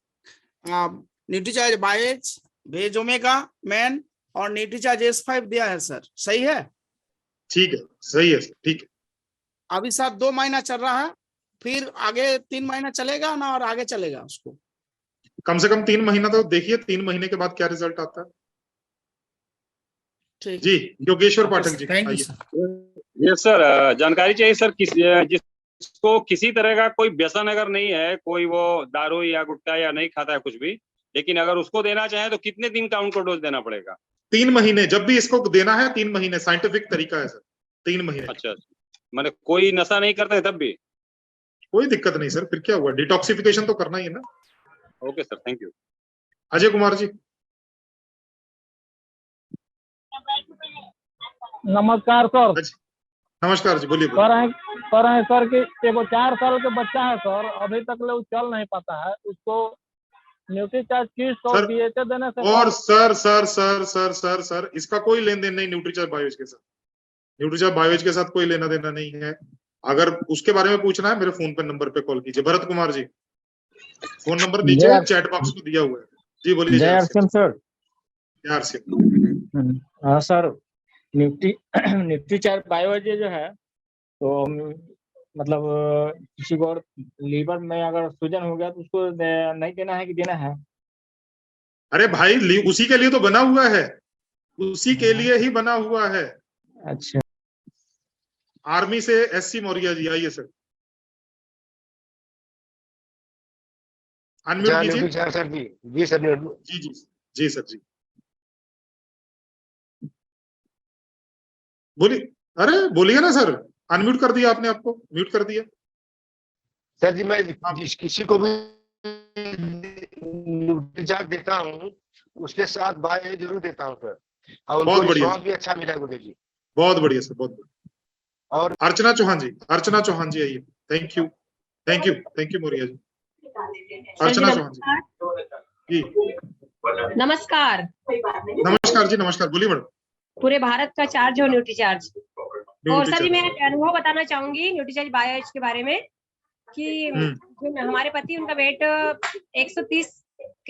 न्यूट्रीचार्ज बायोएज, वेज ओमेगा मैन और न्यूट्रीचार्ज S5 दिया है सर, सही है? ठीक है, सही है सर, ठीक है। अभी साथ 2 महीना चल रहा है, फिर आगे 3 महीना चलेगा ना और आगे चलेगा उसको? कम से कम 3 महीना तो देखिए, 3 महीने के बाद क्या रिजल्ट आता है। जी योगेश्वर पाठक जी, थैंक यू आइए। सर। यस सर, जानकारी चाहिए सर, जिसको किसी तरह का कोई व्यसन अगर नहीं है, कोई वो दारू या गुटखा या नहीं खाता है कुछ भी, लेकिन अगर उसको देना चाहे तो कितने दिन का उनको डोज देना पड़ेगा? 3 महीने, जब भी इसको देना है 3 महीने, साइंटिफिक तरीका है सर, 3 महीने। अच्छा, मैंने कोई नशा नहीं करता है तब भी? कोई दिक्कत नहीं सर, फिर क्या हुआ, डिटॉक्सिफिकेशन तो करना ही है ना। Okay sir, thank you. Ajay Kumar ji. नमस्कार सर। नमस्कार जी, बोलिए। सर कि एगो 4 साल के बच्चा है सर, अभी तक ले वो चल नहीं पाता है, उसको न्यूट्रीचार्ज किट और DHA देने से और सर इसका कोई लेन देन नहीं न्यूट्रीचार्ज बायोएज के साथ। न्यूट्रीचार्ज बायोएज के साथ कोई लेना देना नहीं है। अगर उसके बारे में पूछना है मेरे फोन पे नंबर पे कॉल कीजिए। भरत कुमार जी, फोन नंबर नीचे चैट बॉक्स में दिया हुआ है। जी बोलिए। जय सिंह सर। जय सिंह। हाँ सर, न्यूट्रीचार्ज बायोएज जो है, तो मतलब किसी को लीवर में अगर सूजन हो गया तो उसको नहीं देना है कि देना है? अरे भाई, उसी के लिए तो बना हुआ है, उसी के लिए ही बना हुआ है। अच्छा। आर्मी से SC मौर्य जी, आइए सर, अनम्यूट कीजिए। सर जी सर। जी सर जी, बोलिए। अरे बोलिए ना सर, अनम्यूट कर दिया आपने, आपको म्यूट कर दिया। सर जी, मैं किसी को भी न्यूट्रीचार्ज देता हूँ, उसके साथ बायोएज जरूर देता हूँ सर, और बहुत बढ़िया, भी अच्छा मिला मुझे जी। बहुत बढ़िया सर, बहुत बढ़िया। और अर्चना चौहान जी, आइए। Thank you Maurya ji. अर्चना चौहान जी। नमस्कार। नमस्कार जी, नमस्कार, बोलिए मैडम। पूरे भारत का चार्ज हो न्यूट्रीचार्ज। और सर जी, मैं अनुभव बताना चाहूंगी न्यूट्रीचार्ज बायोएज के बारे में कि जो हमारे पति, उनका वेट 130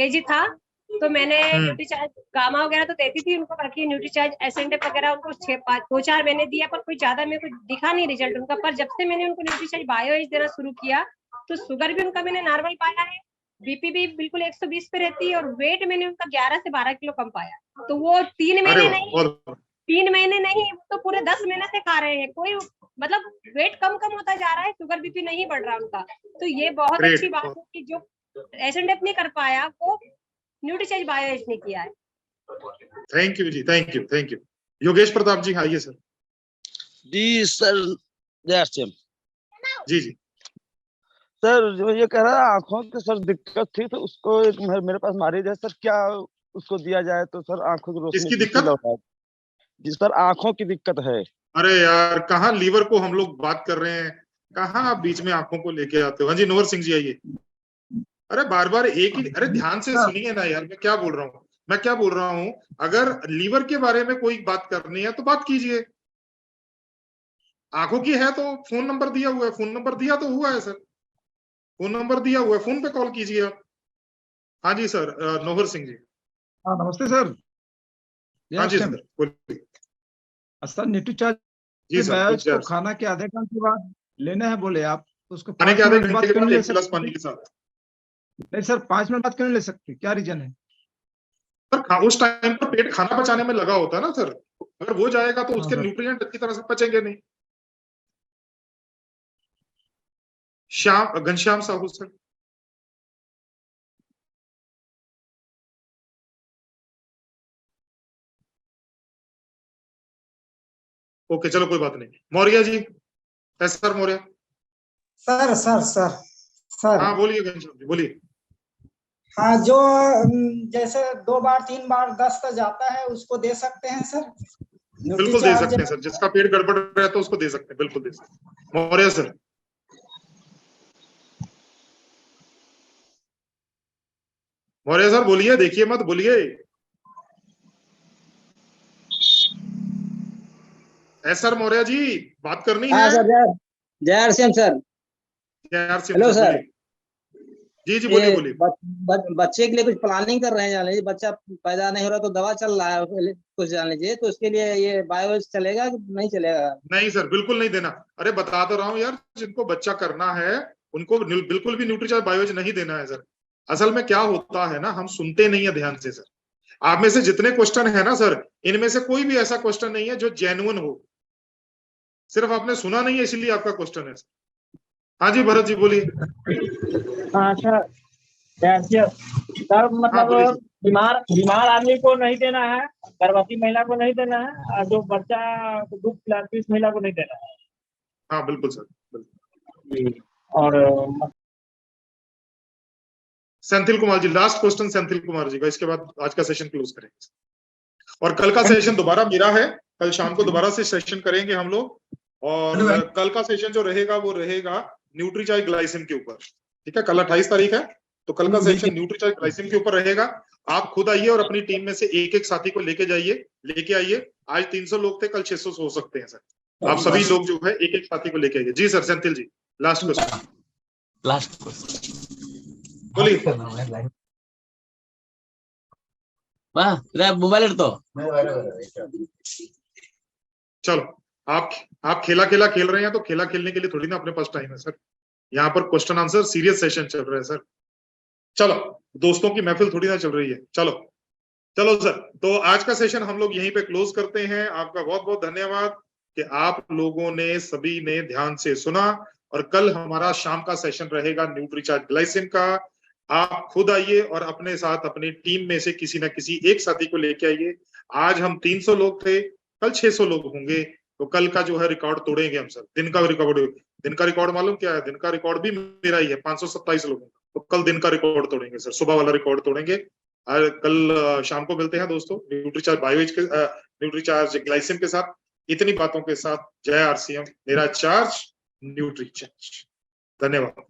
kg था, तो मैंने न्यूट्रीचार्ज गामा वगैरह तो देती थी उनको, बाकी न्यूट्रीचार्ज SNDF वगैरह उनको 2-4 महीने दिया, पर कोई ज्यादा मेरे को दिखा नहीं रिजल्ट उनका। पर जब से मैंने उनको न्यूट्रीचार्ज बायोएज देना शुरू किया, तो शुगर भी उनका मैंने नॉर्मल पाया है, BP भी बिल्कुल 120 पे रहती है, और वेट मैंने उनका 11 से 12 किलो कम पाया। तो वो 3 महीने नहीं, तो पूरे 10 महीने से खा रहे हैं, कोई मतलब वेट कम होता जा रहा है, शुगर BP नहीं बढ़ रहा उनका। तो ये बहुत अच्छी बात है कि जो SNDF नहीं कर पाया वो न्यूट्रीचार्ज बायोएज ने किया है। थैंक यू जी, थैंक यू। योगेश प्रताप जी, आइए सर। जी सर, जय सिंह। जी सर, जो ये कह रहा है आंखों की सर दिक्कत थी, तो उसको एक मेरे पास मरीज है सर, क्या उसको दिया जाए तो सर आंखों की रोशनी? किसकी दिक्कत? जी सर, आंखों की दिक्कत है। अरे यार, कहाँ लीवर को हम लोग बात कर रहे हैं, कहाँ आप बीच में आंखों को लेके आते हो। हाँ जी, नोवर सिंह जी, आइए। अरे बार बार एक ही, अरे ध्यान से सुनिए ना यार, मैं क्या बोल रहा हूँ। अगर लीवर के बारे में कोई बात करनी है तो बात कीजिए, आंखों की है तो फोन नंबर दिया हुआ है, फोन नंबर दिया तो हुआ है सर, फोन नंबर दिया हुआ है, फोन पे कॉल कीजिए आप। हाँ जी सर, नोहर सिंह जी। हाँ नमस्ते सर। हाँ जी सर, बोलिए। सर न्यूट्रीचार्ज जी सर, बायोज को खाना के आधे घंटे बाद लेना है बोले आप, तो उसको खाने 5 के आधे मिनट बाद घंटे के क्यों बाद नहीं ले 1 गिलास सकते? पानी के साथ। नहीं सर, 5 मिनट बाद क्यों नहीं ले सकते, क्या रीजन है? पर उस टाइम पर पेट खाना पचाने में लगा होता है ना सर, अगर वो जाएगा तो उसके न्यूट्रिएंट अच्छी तरह से पचेंगे नहीं। घनश्याम साहू सर। ओके चलो कोई बात नहीं। Maurya ji, sir Maurya. Sir sir sir sir हाँ बोलिए घनश्याम जी, बोलिए। हाँ, जो जैसे 2 बार 3 बार दस्त जाता है उसको दे सकते हैं सर? बिल्कुल दे सकते हैं सर, जिसका पेट गड़बड़ रहता है तो उसको दे सकते हैं, बिल्कुल दे सकते हैं। मौर्य सर। मौर्य सर बोलिए, देखिए मत बोलिए। सर मौर्य जी बात करनी है। सर जय हरसिम सर। जय हरसिम। Hello sir. जी जी बोलिए बोलिए। बच्चे के लिए कुछ प्लानिंग कर रहे हैं, जान लीजिए बच्चा पैदा नहीं हो रहा तो दवा चल रहा है कुछ, जान लीजिए तो उसके लिए ये बायोज चलेगा कि नहीं चलेगा? नहीं सर बिल्कुल नहीं देना। अरे बता तो रहा हूँ यार, जिनको बच्चा करना है उनको बिल्कुल भी न्यूट्रीचार्ज बायोज नहीं देना है सर। असल में क्या होता है ना, हम सुनते नहीं है ध्यान से सर। आप में से जितने क्वेश्चन है ना सर, इनमें से कोई भी ऐसा क्वेश्चन नहीं है जो जेन्युइन हो, सिर्फ आपने सुना नहीं है इसलिए आपका क्वेश्चन है। हाँ जी भरत जी बोलिए। हाँ सर मतलब बीमार आदमी को नहीं देना है, गर्भवती महिला को नहीं देना है, और जो बच्चा दूध पिलाती उस महिला को नहीं देना है। हाँ बिल्कुल सर, बिल्कुल। और सेंथिल कुमार जी, लास्ट क्वेश्चन सेंथिल कुमार जी का, इसके बाद आज का सेशन क्लोज करेंगे। और कल का सेशन दोबारा मेरा है, कल शाम को दोबारा से सेशन करेंगे हम लोग। और कल का सेशन जो रहेगा वो रहेगा न्यूट्रीचार्ज ग्लाइसिम के ऊपर, ठीक है। कल 28 तारीख है, तो कल का सेशन न्यूट्रीचार्ज ग्लाइसिम के ऊपर रहेगा। आप खुद आइए और अपनी टीम में से एक साथी को लेके आइए। आज 300 लोग थे, कल 600 हो सकते हैं सर। आप सभी लोग जो है एक साथी को लेके आइए। जी सर सेंथिल जी, लास्ट क्वेश्चन। बोलिए। मोबाइल तो चलो, आप खेला खेल रहे हैं तो खेला खेलने के लिए थोड़ी ना अपने पास टाइम है सर। यहाँ पर क्वेश्चन आंसर सीरियस सेशन चल रहा है सर। चलो, दोस्तों की महफिल थोड़ी ना चल रही है। चलो सर, तो आज का सेशन हम लोग यहीं पे क्लोज करते हैं। आपका बहुत बहुत धन्यवाद कि आप लोगों ने सभी ने ध्यान से सुना। और कल हमारा शाम का सेशन रहेगा न्यूट्रीचार्ज ग्लाइसिम का। आप खुद आइए और अपने साथ अपनी टीम में से किसी ना किसी एक साथी को लेके आइए। आज हम 300 लोग थे, कल 600 लोग होंगे। तो कल का जो है रिकॉर्ड तोड़ेंगे हम सर। दिन का रिकॉर्ड मालूम क्या है? दिन का रिकॉर्ड भी मेरा ही है, 527 लोगों का। तो कल दिन का रिकॉर्ड तोड़ेंगे सर, सुबह वाला रिकॉर्ड तोड़ेंगे। और कल शाम को मिलते हैं दोस्तों न्यूट्रीचार्ज बायोज के न्यूट्रीचार्ज ग्लाइसिम के साथ। इतनी बातों के साथ जय आरसीएम, मेरा चार्ज न्यूट्रीचार्ज। धन्यवाद।